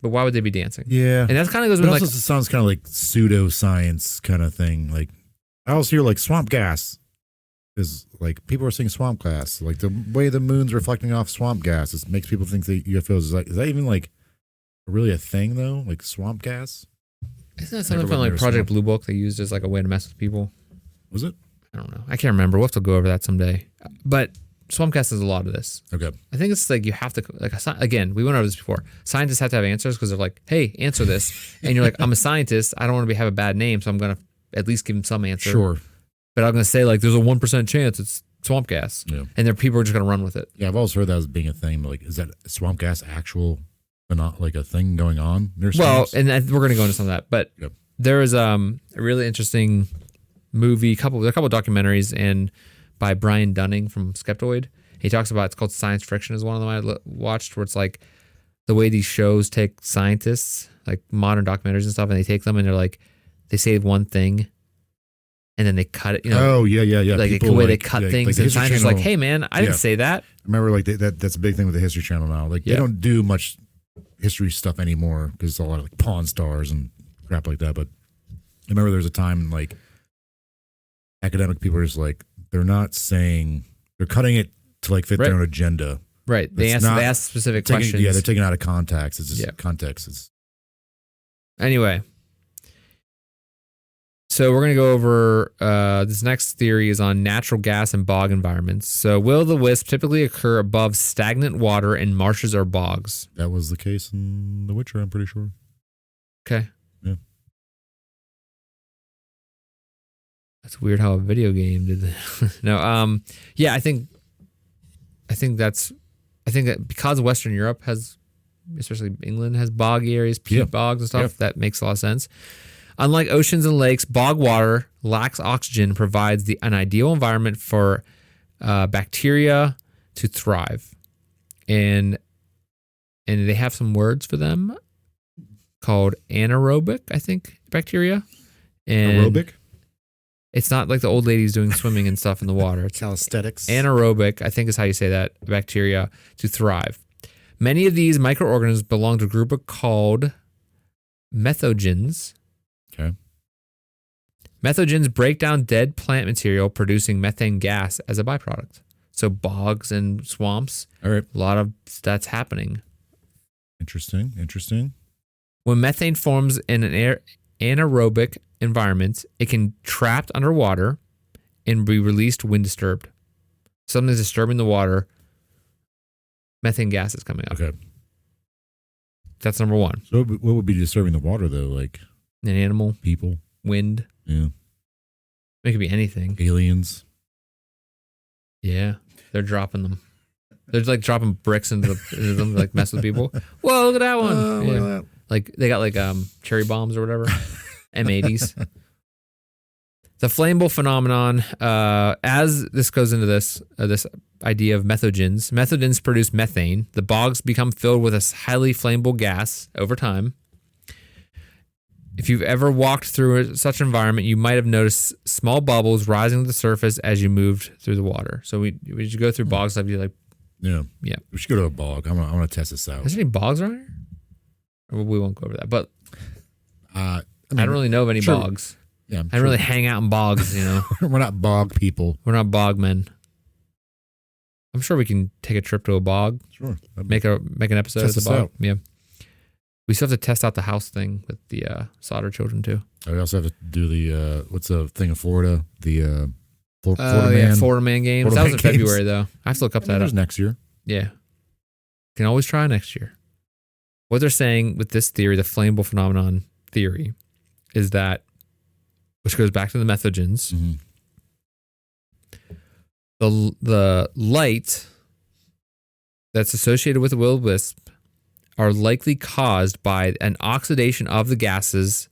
But why would they be dancing? Yeah. And that kind of goes with like... It also sounds kind of like pseudoscience kind of thing. Like, I also hear like swamp gas. Is like people are seeing swamp gas. Like the way the moon's reflecting off swamp gas, it makes people think that UFOs is that even like really a thing though? Like swamp gas? Isn't that something from like Project Blue Book they used as like a way to mess with people? Was it? I don't know. I can't remember. We'll have to go over that someday. But swamp gas is a lot of this. Okay. I think it's like you have to, like, again, we went over this before. Scientists have to have answers because they're like, hey, answer this. And you're like, I'm a scientist. I don't want to have a bad name, so I'm going to at least give them some answer. Sure. But I'm going to say, like, there's a 1% chance it's swamp gas. Yeah. And there people are just going to run with it. Yeah, I've always heard that as being a thing. Like, is that swamp gas actual, not like a thing going on? Well, and we're going to go into some of that. But there is a really interesting movie, there are a couple of documentaries and by Brian Dunning from Skeptoid. He talks about, it's called Science Friction is one of them I watched, where it's like the way these shows take scientists, like modern documentaries and stuff, and they take them and they're like, they say one thing and then they cut it, Oh, yeah. Like the way they cut things. Like and scientists are like, hey man, I didn't say that. I remember like that's a big thing with the History Channel now. Like they don't do much history stuff anymore because it's a lot of like Pawn Stars and crap like that. But I remember there was a time like academic people are just like, they're not saying, they're cutting it to like fit their own agenda. Right. They ask specific questions. Yeah, they're taking it out of context. It's just context. Anyway. So we're going to go over this next theory is on natural gas and bog environments. So will-o-the-wisp typically occur above stagnant water in marshes or bogs. That was the case in The Witcher, I'm pretty sure. Okay. Yeah. That's weird how a video game did that. No, yeah, I think that because Western Europe has, especially England, has boggy areas, peat bogs and stuff, that makes a lot of sense. Unlike oceans and lakes, bog water lacks oxygen, provides an ideal environment for bacteria to thrive. And they have some words for them called anaerobic, I think, bacteria. And Aerobic? It's not like the old ladies doing swimming and stuff in the water. It's calisthenics. Anaerobic, I think is how you say that, bacteria to thrive. Many of these microorganisms belong to a group called methogens. Okay. Methogens break down dead plant material, producing methane gas as a byproduct. So bogs and swamps, all right, a lot of that's happening. Interesting. When methane forms in an anaerobic environment, it can trapped underwater and be released when disturbed. Something's disturbing the water. Methane gas is coming up. Okay. That's number one. So what would be disturbing the water, though? Like An animal, people? wind. Yeah. It could be anything. Aliens? Yeah. They're dropping them. They're like dropping bricks into them, like mess with people. Whoa, look at that one. Look at that. Like they got like cherry bombs or whatever. M80s. The flammable phenomenon, as this goes into this idea of methogens produce methane. The bogs become filled with a highly flammable gas over time. If you've ever walked through such an environment, you might have noticed small bubbles rising to the surface as you moved through the water. So we should go through bogs. I'd be like, yeah. We should go to a bog. I want to test this out. Is there any bogs around here? Or we won't go over that. But I don't really know of any bogs. Yeah, I don't really hang out in bogs, you know. We're not bog people. We're not bog men. I'm sure we can take a trip to a bog. Sure. Make an episode of the bog. Out. Yeah. We still have to test out the house thing with the solder children too. We also have to do the what's the thing in Florida? The Florida Man. Florida Man games. That was in February though. I have to look up that. Next year. Yeah. Can always try next year. What they're saying with this theory, the flammable phenomenon theory, is that, which goes back to the methogens, the light that's associated with the will-o-the-wisp are likely caused by an oxidation of the gases,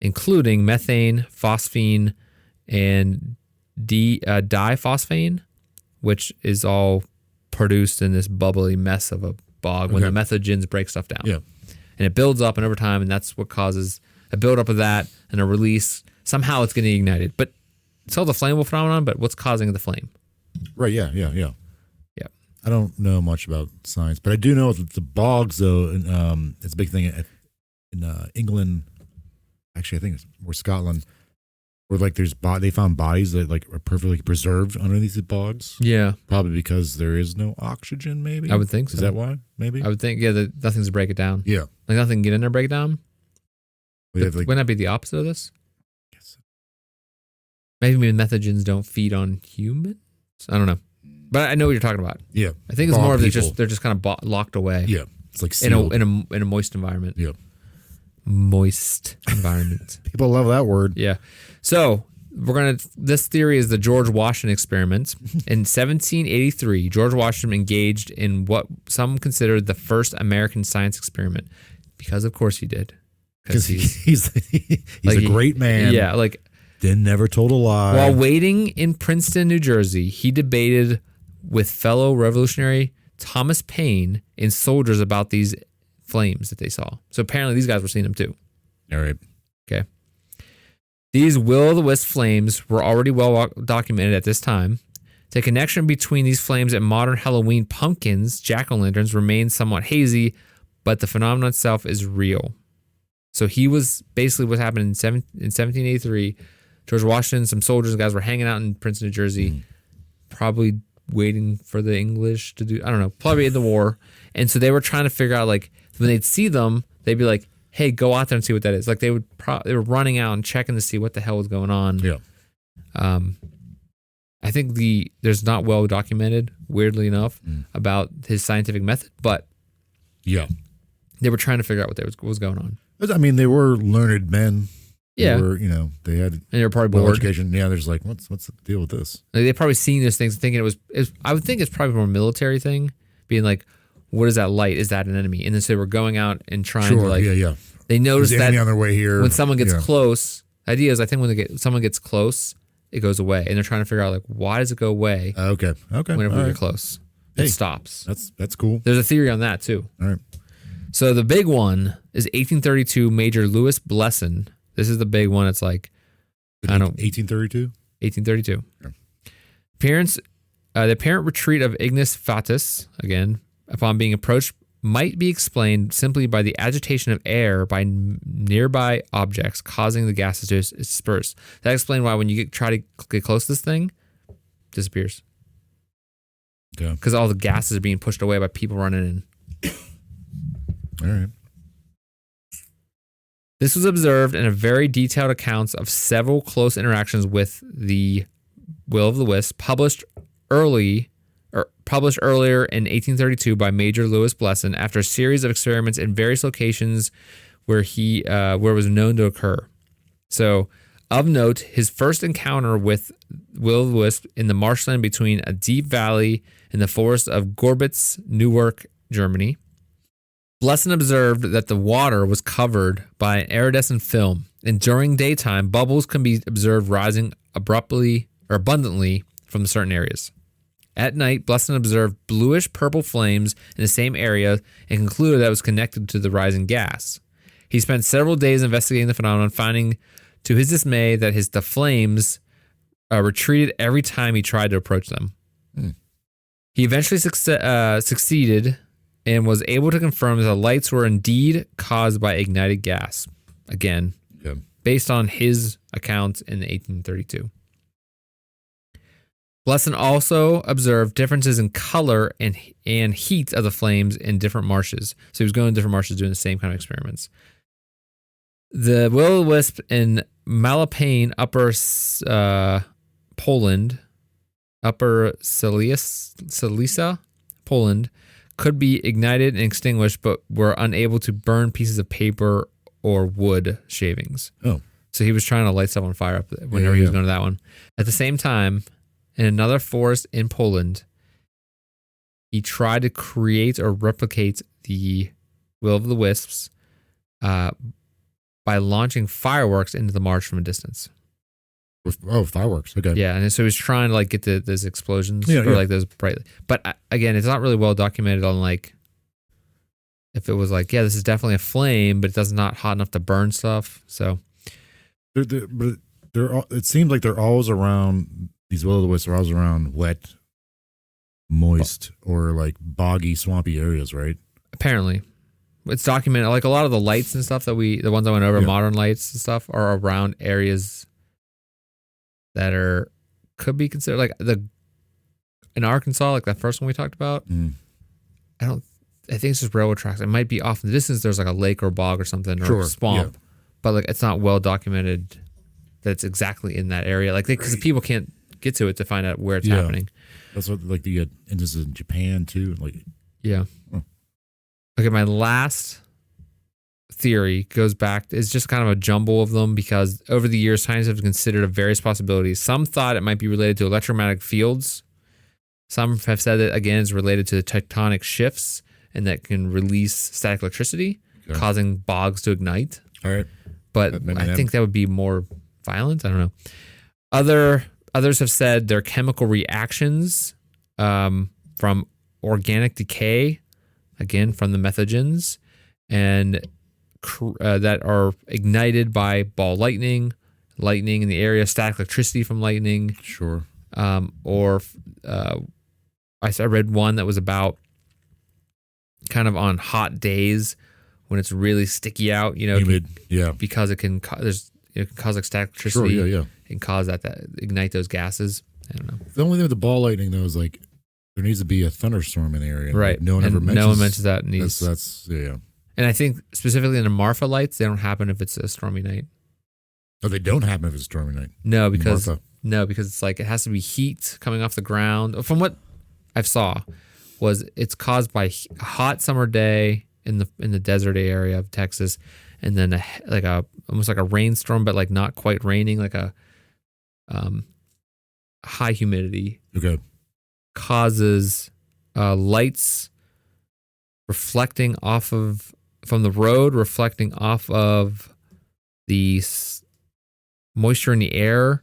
including methane, phosphine, and diphosphane, which is all produced in this bubbly mess of a bog when the methogens break stuff down. Yeah. And it builds up and over time, and that's what causes a buildup of that and a release. Somehow it's getting ignited. But it's called the flammable phenomenon, but what's causing the flame? Right, yeah. I don't know much about science, but I do know that the bogs, though, it's a big thing in England. Actually, I think it's more Scotland, where like they found bodies that like are perfectly preserved underneath the bogs. Yeah. Probably because there is no oxygen, maybe? I would think so. Is that why, maybe? I would think, that nothing's to break it down. Yeah. Like nothing can get in there, break it down. Wouldn't that be the opposite of this? Yes. Maybe methogens don't feed on humans? I don't know. But I know what you're talking about. Yeah. I think it's more of they're just kind of locked away. Yeah. It's like sealed. In a moist environment. Yeah. Moist environment. People love that word. Yeah. So this theory is the George Washington experiment. In 1783, George Washington engaged in what some considered the first American science experiment. Because of course he did. Because he's like, a great man. Yeah. Like, then never told a lie. While waiting in Princeton, New Jersey, he debated with fellow revolutionary Thomas Paine and soldiers about these flames that they saw. So apparently these guys were seeing them too. All right. Okay. These will-o-the-wisp flames were already well documented at this time. The connection between these flames and modern Halloween pumpkins, jack-o'-lanterns, remains somewhat hazy, but the phenomenon itself is real. So he was basically what happened in 1783. George Washington, some soldiers and guys were hanging out in Princeton, New Jersey, probably waiting for the English to do, I don't know, probably in the war. And so they were trying to figure out, like, when they'd see them, they'd be like, hey, go out there and see what that is. Like they were running out and checking to see what the hell was going on. Yeah. I think there's not well documented, weirdly enough, about his scientific method, but yeah, they were trying to figure out what was going on. I mean, they were learned men. Yeah, they had, and they were probably bored. Education. Yeah, there's like, what's the deal with this? Like, they probably seen those things, thinking it was. I would think it's probably more military thing, being like, what is that light? Is that an enemy? And then so they were going out and trying to like. Yeah. They noticed that on their way here. When someone gets close, the idea is I think when someone gets close, it goes away, and they're trying to figure out like why does it go away? Okay. Whenever we get close, it stops. That's cool. There's a theory on that too. All right. So the big one is 1832 Major Louis Blesson. This is the big one. It's like, I don't 1832? 1832. Yeah. The apparent retreat of Ignis Fatuus, again, upon being approached, might be explained simply by the agitation of air by nearby objects, causing the gases to disperse. That explains why when you try to get close to this thing, it disappears. Okay. Because all the gases are being pushed away by people running in. All right. This was observed in a very detailed accounts of several close interactions with the will-o-the-wisp, published earlier in 1832 by Major Louis Blesson after a series of experiments in various locations where it was known to occur. So, of note, his first encounter with will-o-the-wisp in the marshland between a deep valley in the forest of Gorbitz, Newark, Germany. Blesson observed that the water was covered by an iridescent film, and during daytime, bubbles can be observed rising abundantly from certain areas. At night, Blesson observed bluish-purple flames in the same area and concluded that it was connected to the rising gas. He spent several days investigating the phenomenon, finding to his dismay that the flames retreated every time he tried to approach them. He eventually succeeded and was able to confirm that the lights were indeed caused by ignited gas. Again, based on his account in 1832. Blesson also observed differences in color and heat of the flames in different marshes. So he was going to different marshes doing the same kind of experiments. The will-o-the-wisp in Malapane, Upper Poland, Upper Silesia, Poland, could be ignited and extinguished, but were unable to burn pieces of paper or wood shavings. Oh. So he was trying to light stuff on fire up whenever he was going to that one. At the same time, in another forest in Poland, he tried to create or replicate the will-o-the-wisps by launching fireworks into the marsh from a distance. Oh, fireworks. Okay. Yeah, and so he was trying to like get those explosions like those bright. But again, it's not really well documented on like if it was like, yeah, this is definitely a flame, but it's not hot enough to burn stuff. So, but it seems like they're always around. These will-o-the-wisps are always around wet, moist, or like boggy, swampy areas, right? Apparently, it's documented. Like a lot of the lights and stuff the ones I went over, modern lights and stuff, are around areas that could be considered like in Arkansas, like that first one we talked about. I think it's just railroad tracks. It might be off in the distance. There's like a lake or bog or something or a swamp, but like it's not well documented that it's exactly in that area. Like because people can't get to it to find out where it's happening. That's what like the instances in Japan too. Like Okay, my last theory goes back, it's just kind of a jumble of them because over the years, scientists have considered various possibilities. Some thought it might be related to electromagnetic fields. Some have said that, again, it's related to the tectonic shifts and that can release static electricity, causing bogs to ignite. All right. But I think that would be more violent. I don't know. Others have said they're chemical reactions from organic decay, again, from the methogens, and that are ignited by ball lightning in the area, static electricity from lightning. Sure. Or I read one that was about kind of on hot days when it's really sticky out, humid, because it can cause like static electricity. Sure, yeah. It can cause that ignite those gases. I don't know. The only thing with the ball lightning though is like there needs to be a thunderstorm in the area, right? Like, no one ever mentions. No one mentions that. That's. And I think specifically in the Marfa lights, they don't happen if it's a stormy night. Oh, they don't happen if it's a stormy night. No, because Marfa. it's like it has to be heat coming off the ground. From what I saw, it's caused by a hot summer day in the desert area of Texas, and then almost like a rainstorm, but like not quite raining, like a high humidity. Okay. Causes lights reflecting from the road, reflecting off of the moisture in the air.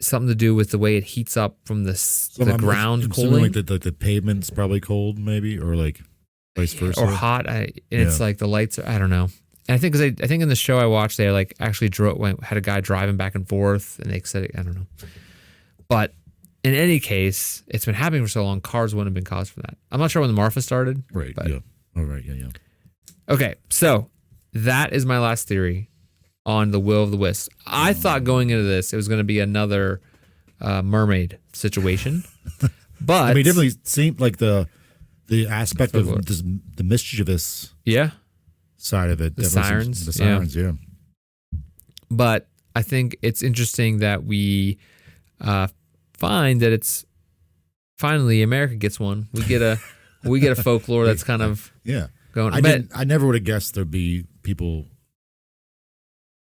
Something to do with the way it heats up from the ground cooling. Like the pavement's probably cold, maybe, or like vice versa, or hot. It's like the lights. I don't know. And I think in the show I watched, they like actually had a guy driving back and forth, and they said, I don't know. But in any case, it's been happening for so long, cars wouldn't have been caused for that. I'm not sure when the Marfa started. Right. But, yeah. All right. Yeah. Okay. So that is my last theory on the will-o-the-wisp. I thought going into this, it was going to be another mermaid situation. But I mean, it definitely seemed like the aspect of the mischievous side of it. The sirens. The sirens, yeah. But I think it's interesting that we find that it's finally America gets one. We get a folklore that's kind of going. I never would have guessed there'd be people,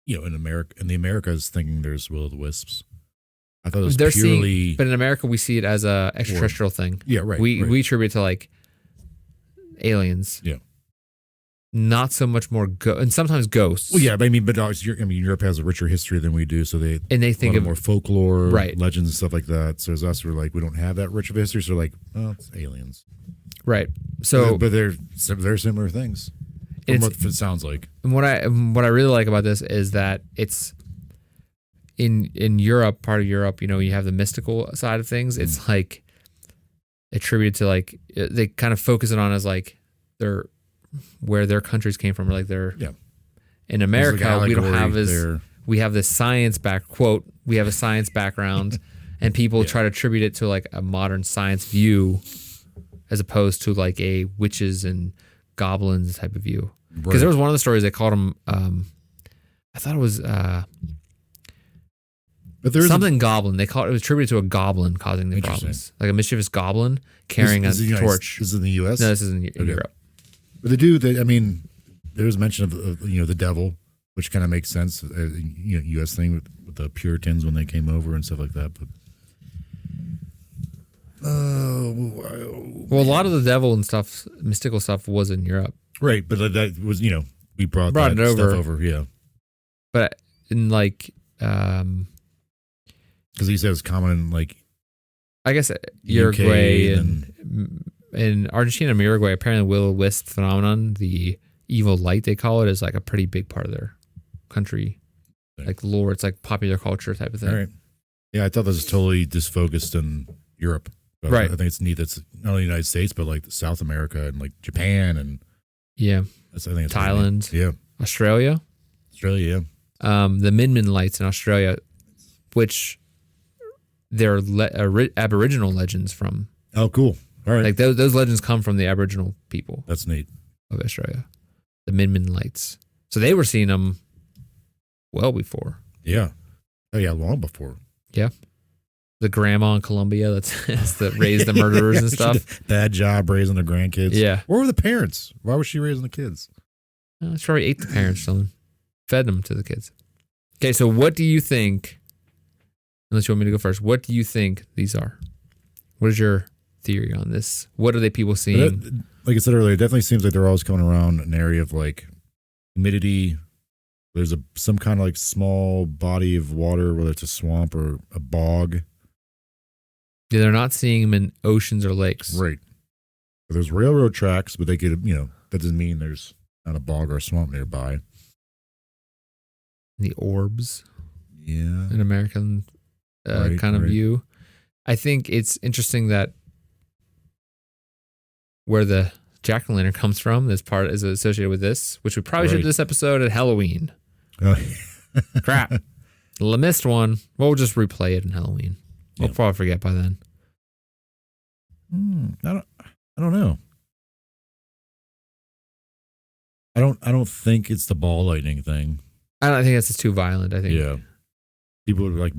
in the Americas thinking there's will-o-the-wisps. I thought it was purely. But in America, we see it as a extraterrestrial thing. Yeah, right. We attribute it to like aliens. Yeah. Not so much more and sometimes ghosts. Well, yeah, but Europe has a richer history than we do, so they think of more folklore, legends and stuff like that. So as us, we're like, we don't have that rich of a history, so we're like, oh, it's aliens, right? So, but they're similar things. From what it sounds like. And what I really like about this is that it's in Europe, part of Europe. You have the mystical side of things. It's like attributed to like they kind of focus it on as like where their countries came from, or like in America, we don't have we have this science we have a science background, and people try to attribute it to like a modern science view, as opposed to like a witches and goblins type of view. Because there was one of the stories they called them. I thought it was but there something goblin. It was attributed to a goblin causing the problems, like a mischievous goblin carrying a torch. This is in the U.S. No, this is in Europe. But there's mention of the devil, which kind of makes sense. U.S. thing with the Puritans when they came over and stuff like that. But well, a lot of the devil and stuff, mystical stuff, was in Europe, right? But that was we brought it over. Stuff over, yeah. But in like, because he said it's common in like, I guess Uruguay in Argentina and Uruguay, apparently the will-o-wisp phenomenon, the evil light they call it, is like a pretty big part of their country, like lore. It's like popular culture type of thing. All right. Yeah, I thought this was totally just focused in Europe. But right. I think it's neat that's not only the United States, but like South America and like Japan and I think it's Thailand, Australia, the Min lights in Australia, which they're Aboriginal legends from. Oh, cool. All right. Like those legends come from the Aboriginal people. That's neat. Of Australia. The Min lights. So they were seeing them well before. Yeah. Oh, yeah, long before. Yeah. The grandma in Colombia that raised the murderers and stuff. Bad job raising the grandkids. Yeah. Where were the parents? Why was she raising the kids? She probably ate the parents, fed them to the kids. Okay, so what do you think, unless you want me to go first, what do you think these are? What is your theory on this? What are they people seeing? Like I said earlier, it definitely seems like they're always coming around an area of like humidity. There's some kind of like small body of water, whether it's a swamp or a bog. Yeah, they're not seeing them in oceans or lakes. Right. But there's railroad tracks, but they could, that doesn't mean there's not a bog or a swamp nearby. The orbs. Yeah. An American kind of view. I think it's interesting that where the jack-o'-lantern comes from is associated with this, which we probably should do this episode at Halloween. Oh. Crap. The missed one. We'll just replay it in Halloween. We'll probably forget by then. I don't know. I don't think it's the ball lightning thing. I don't think that's just too violent. I think. Yeah. People would like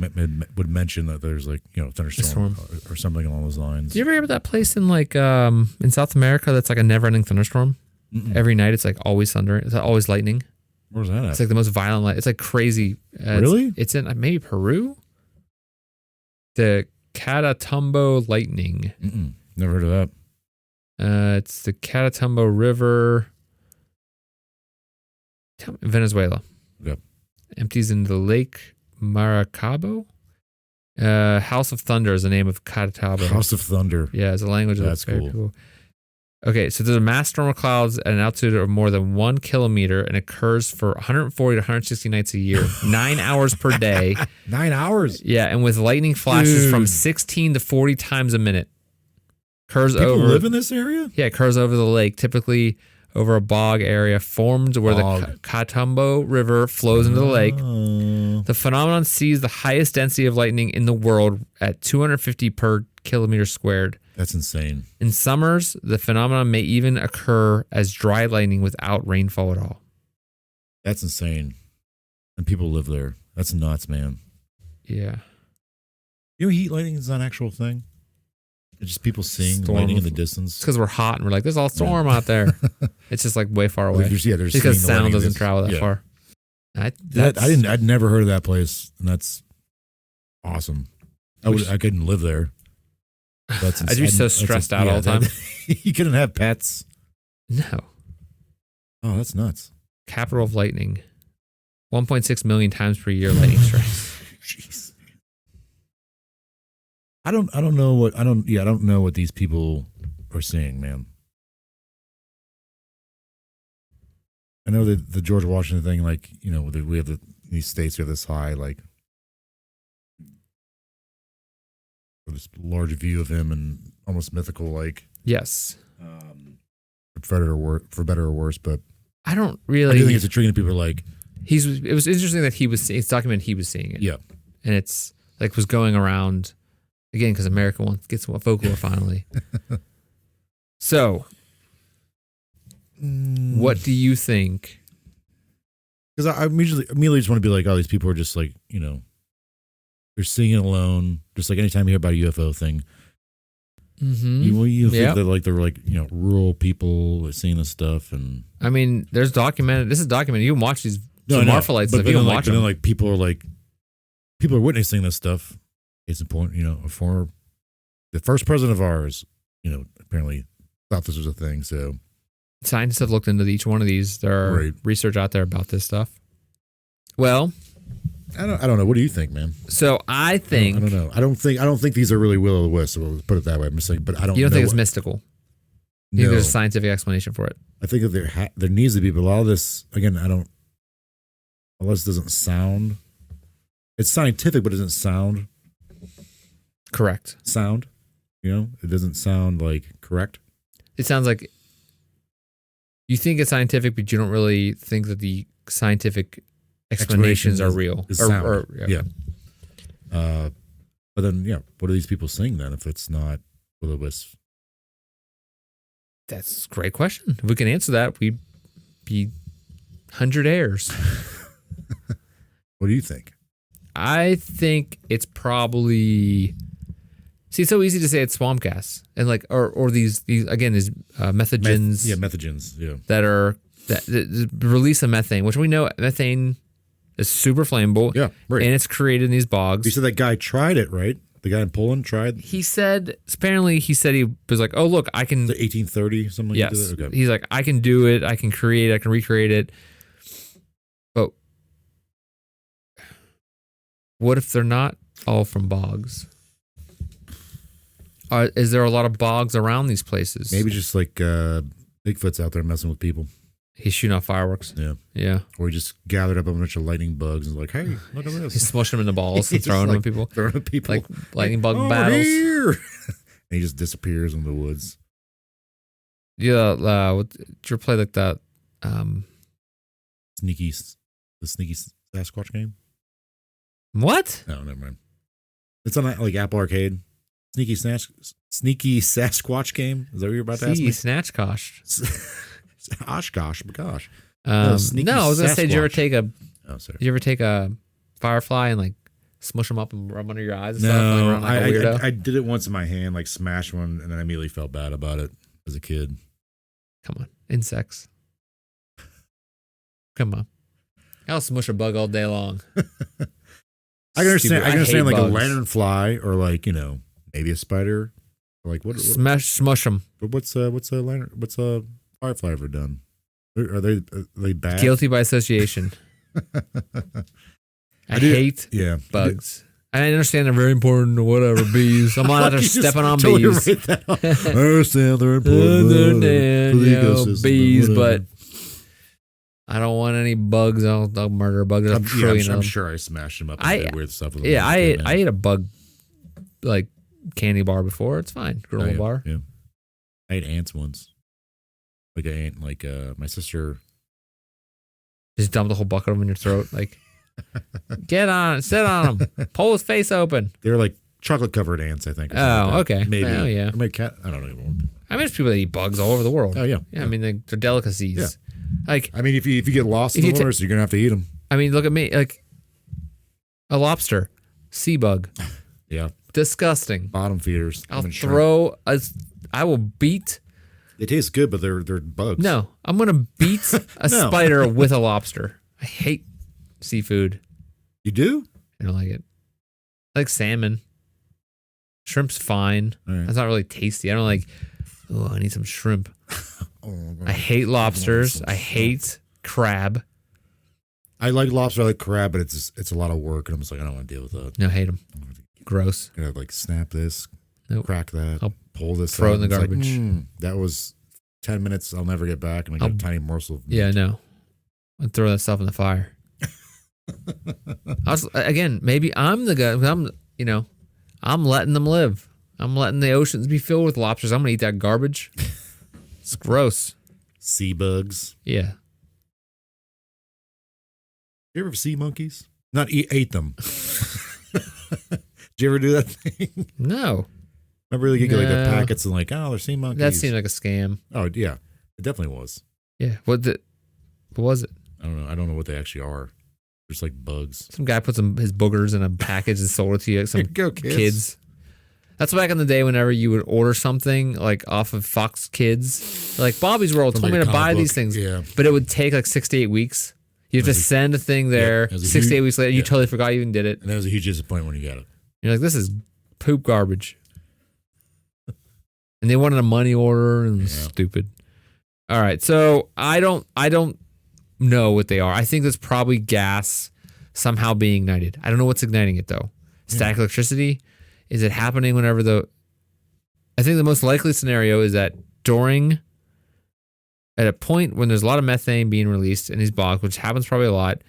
would mention that there's like thunderstorm or something along those lines. Do you ever hear about that place in like in South America that's like a never-ending thunderstorm? Mm-mm. Every night it's like always thunder. It's always lightning. Where's that at? It's like the most violent light. It's like crazy. Really? It's in maybe Peru. The Catatumbo lightning. Mm-mm. Never heard of that. It's the Catatumbo River, Venezuela. Yep. Empties into the Lake Maracaibo. House of Thunder is the name of Catatumbo. House of Thunder. Yeah, it's a language that's very cool. cool. Okay, so there's a mass storm of clouds at an altitude of more than 1 kilometer and occurs for 140 to 160 nights a year, 9 hours per day. 9 hours? Yeah, and with lightning flashes from 16 to 40 times a minute. People live in this area? Yeah, it occurs over the lake, typically over a bog area formed where the Catatumbo River flows into the lake. The phenomenon sees the highest density of lightning in the world at 250 per kilometer squared. That's insane. In summers, the phenomenon may even occur as dry lightning without rainfall at all. That's insane. And people live there. That's nuts, man. Yeah. You know, heat lightning is an actual thing. It's just people seeing lightning in the distance. It's because we're hot and we're like, there's all storm out there. It's just like way far away. There's because sound doesn't travel that far. I'd never heard of that place, and that's awesome. I couldn't live there. I'd be so stressed out all the time. You couldn't have pets. No. Oh, that's nuts. Capital of lightning. 1.6 million times per year lightning strikes. Jeez. I don't know what these people are seeing, man. I know the George Washington thing, like, we have these states we have this high, like, this large view of him and almost mythical, like, yes, for better or worse. But I don't really. I do think it's intriguing. People are like, it was interesting that it's documented he was seeing it. Yeah, and it's like was going around again because America gets folklore finally. So, what do you think? Because I immediately just want to be like, oh, these people are just like, they're seeing it alone. Just like anytime you hear about a UFO thing, you think that like they're like rural people seeing this stuff. And I mean, this is documented. You can watch these Marfalites stuff. You can watch them. Then like people are witnessing this stuff. Case in point, the first president of ours, apparently thought this was a thing. So scientists have looked into each one of these. There are research out there about this stuff. Well, I don't know. What do you think, man? So I think I don't know. I don't think these are really will-o-the-wisp. So we'll put it that way. I'm just saying, but I don't. You don't think it's mystical? You think there's a scientific explanation for it? I think that there needs to be, but a lot of this, again, a lot of this doesn't sound. It's scientific, but it doesn't sound correct. It doesn't sound like correct. It sounds like you think it's scientific, but you don't really think that the scientific explanations are real. Yeah. But then, what are these people seeing then if it's not will-o-the-wisp? That's a great question. If we can answer that, we'd be 100 airs. What do you think? I think it's probably... See, it's so easy to say it's swamp gas. And like, or these again, these methogens. Methogens, yeah. That release of methane, which we know methane is super flammable. Yeah, right. And it's created in these bogs. You said that guy tried it, right? The guy in Poland tried? He said he was like, oh, look, I can... The 1830, something like that? Yes. Okay. He's like, I can do it. I can create it. I can recreate it. But what if they're not all from bogs? Is there a lot of bogs around these places? Maybe just like Bigfoot's out there messing with people. He's shooting off fireworks. Yeah. Yeah. Or he just gathered up a bunch of lightning bugs and was like, hey, look at this. He's smushing them in the balls and throwing them at people. Throwing at people. Like lightning bug battles. Here. And he just disappears in the woods. Yeah. Did you ever play like that? The sneaky Sasquatch game? What? No, never mind. It's on like Apple Arcade. Sneaky Sasquatch game? Is that what you're about to ask me? Snatchkosh. Oshkosh, my gosh. No, I was gonna say, did you ever take a? Oh, sorry. Did you ever take a firefly and like smush them up and rub under your eyes and No, stuff? Like a weirdo? I did it once in my hand, like smash one, and then I immediately felt bad about it as a kid. Come on, insects. Come on, I'll smush a bug all day long. I can understand like bugs. a lanternfly or like maybe a spider. Or like what? Smush them. But what's a firefly ever done? Are they bad? Guilty by association. I hate bugs. I understand they're very important or whatever, bees. I'm not out there stepping on bees. I understand they're important. Bees, but I don't want any bugs. I'll murder a bug. I'm sure I smashed them up and did weird stuff with them. Yeah, I ate a bug like candy bar before. It's fine. Granola bar. Yeah. I ate ants once. Like an ant, like my sister just dumped the whole bucket of them in your throat. Like, get on it, sit on them, pull his face open. They were like chocolate covered ants, I think. Oh, okay. Maybe. Oh, yeah. Or maybe cat. I don't know. I mean, there's people that eat bugs all over the world. Oh, yeah. I mean, they're delicacies. Yeah. Like, I mean, if you get lost in the water, you're gonna have to eat them. I mean, look at me. Like, a lobster, sea bug. Yeah. Disgusting. Bottom feeders. I will beat. They taste good, but they're bugs. No, I'm gonna beat a spider with a lobster. I hate seafood. You do? I don't like it. I like salmon. Shrimp's fine. Right. That's not really tasty. I don't like. Oh, I need some shrimp. I hate lobsters. I hate crab. I like lobster. I like crab, but it's a lot of work, and I'm just like, I don't want to deal with that. No, I hate them. Gross. I'm gonna like snap this, crack that, I'll pull this, throw out, it in the and it's garbage. Like, that was 10 minutes. I'll never get back, and I got a tiny morsel of meat. Yeah, no. I'll throw that stuff in the fire. Again, maybe I'm the guy. I'm letting them live. I'm letting the oceans be filled with lobsters. I'm gonna eat that garbage. It's gross. Sea bugs. Yeah. You ever see monkeys? Not ate them. Did you ever do that thing? No. Remember you get like the packets and like, oh, they're sea monkeys. That seemed like a scam. Oh yeah, it definitely was. Yeah. What was it? I don't know. I don't know what they actually are. Just like bugs. Some guy put his boogers in a package and sold it to you. Some Go, kids. That's back in the day whenever you would order something like off of Fox Kids. Like Bobby's World told me to buy these things. Yeah. But it would take like 6 to 8 weeks. You have to send a thing there. 6 to 8 weeks later, you totally forgot you even did it. And that was a huge disappointment when you got it. You're like, this is poop garbage. And they wanted a money order and stupid. All right. So I don't know what they are. I think that's probably gas somehow being ignited. I don't know what's igniting it though. Static electricity? Is it happening whenever I think the most likely scenario is that at a point when there's a lot of methane being released in these bogs, which happens probably a lot,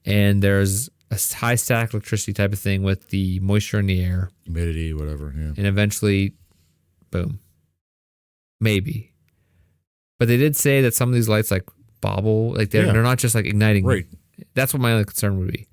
and there's a high static electricity type of thing with the moisture in the air. Humidity, whatever, yeah. And eventually, boom. Maybe. But they did say that some of these lights like bobble, like they're not just like igniting. Right. That's what my only concern would be.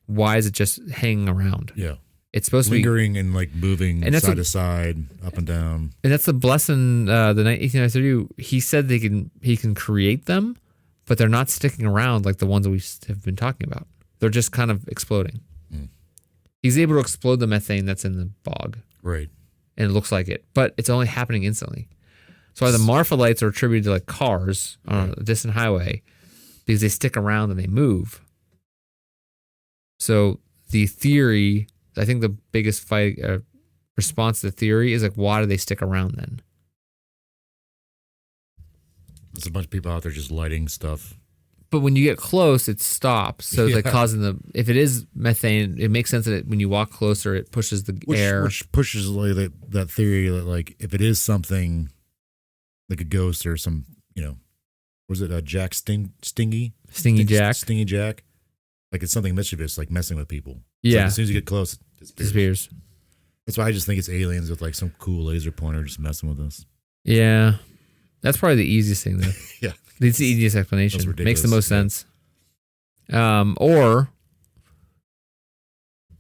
Why is it just hanging around? Yeah. It's supposed lingering to be and like moving side to side, up and down. And that's the blessing. The 1892, he said he can create them, but they're not sticking around like the ones that we have been talking about. They're just kind of exploding. Mm. He's able to explode the methane that's in the bog, right? And it looks like it, but it's only happening instantly. So the Marfa lights are attributed to like cars on a distant highway because they stick around and they move. So the theory. I think the biggest response to the theory is like, why do they stick around then? There's a bunch of people out there just lighting stuff. But when you get close, it stops. So it's like causing if it is methane, it makes sense that when you walk closer, it pushes the air. Which pushes like that theory that like if it is something like a ghost or some, was it a Jack Stingy Jack? Stingy Jack. Like it's something mischievous, like messing with people. Yeah. Like as soon as you get close, it disappears. That's why I just think it's aliens with like some cool laser pointer just messing with us. Yeah. That's probably the easiest thing though. Yeah. It's the easiest explanation. Makes the most sense. Or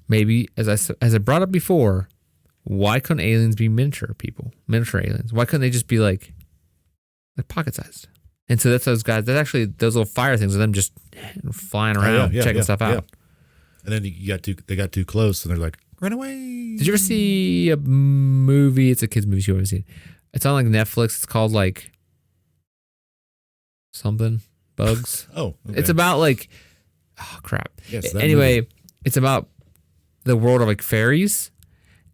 maybe as I brought up before, why couldn't aliens be miniature aliens? Why couldn't they just be like pocket sized? And so that's those guys. That's actually those little fire things of them just flying around, checking stuff out. And then they got too close, and they're like, run away. Did you ever see a movie? It's a kids' movie you've ever seen. It's on like Netflix. It's called like something bugs. Oh, okay. It's about like, oh crap. Yes. Anyway, movie. it's about the world of like fairies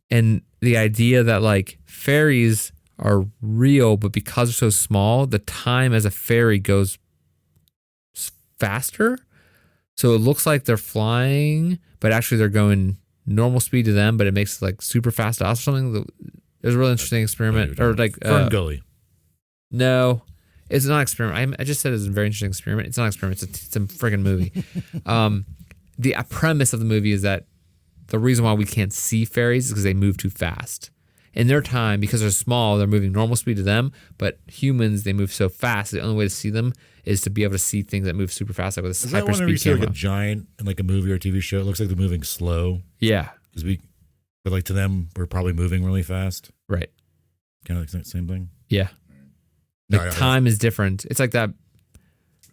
and the idea that like fairies are real, but because they're so small, the time as a fairy goes faster. So it looks like they're flying, but actually they're going normal speed to them, but it makes it like super fast to us or something. There's a really interesting experiment, or like Ferngully. No, it's not an experiment. I just said it's a very interesting experiment. It's not an experiment. It's a friggin' movie. The premise of the movie is that the reason why we can't see fairies is because they move too fast. In their time, because they're small, they're moving normal speed to them, but humans, they move so fast. The only way to see them is to be able to see things that move super fast, like with a hyperspeed camera. You see like a giant in like a movie or a TV show? It looks like they're moving slow. Yeah. But like to them, we're probably moving really fast. Right. Kind of like the same thing. Yeah. Like time is different. It's like that.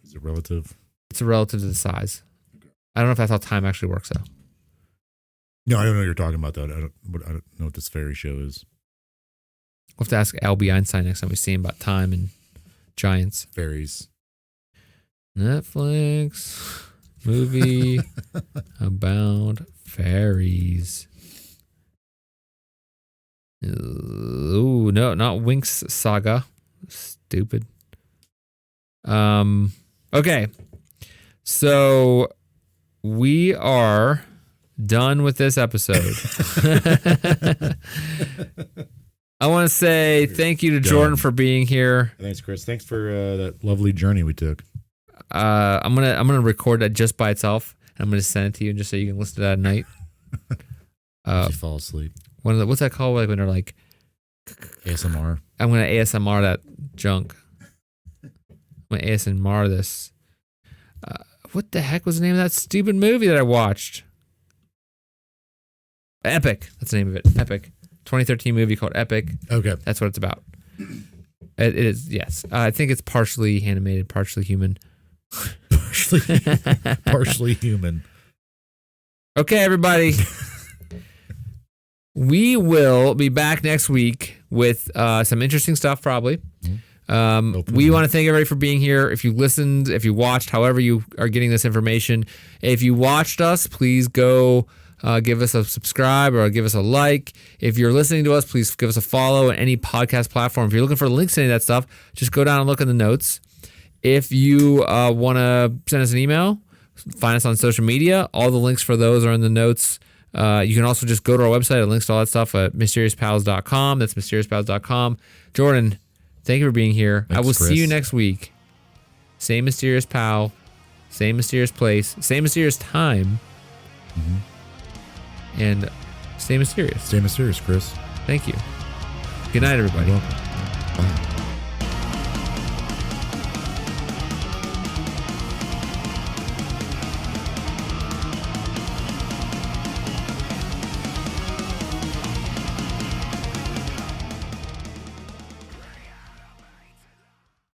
Is it relative? It's relative to the size. I don't know if that's how time actually works though. No, I don't know what you're talking about though. I don't know what this fairy show is. We'll have to ask Albie Einstein next time we see him about time and giants. Fairies. Netflix movie about fairies. Ooh, no, not Winx Saga. Stupid. Okay. So we are done with this episode. I want to say thank you to Jordan for being here. Thanks, Chris. Thanks for that lovely journey we took. I'm gonna record that just by itself. And I'm gonna send it to you just so you can listen to that at night. You fall asleep. What's that called? Like when they're like ASMR. I'm gonna ASMR that junk. I'm gonna ASMR this. What the heck was the name of that stupid movie that I watched? Epic. That's the name of it. Epic. 2013 movie called Epic. Okay. That's what it's about. It is, yes. I think it's partially animated, partially human. partially human. Okay, everybody. We will be back next week with some interesting stuff, probably. We want to thank everybody for being here. If you listened, if you watched, however you are getting this information. If you watched us, please go give us a subscribe or give us a like. If you're listening to us, please give us a follow on any podcast platform. If you're looking for links to any of that stuff, just go down and look in the notes. If you want to send us an email, find us on social media. All the links for those are in the notes. You can also just go to our website and links to all that stuff at mysteriousPals.com. That's mysteriospals.com. Jordan, thank you for being here. Thanks, I will Chris. see you next week. Same mysterious pal, same mysterious place, same mysterious time, and stay mysterious. Stay mysterious, Chris. Thank you. Good night, everybody. You're welcome. Bye.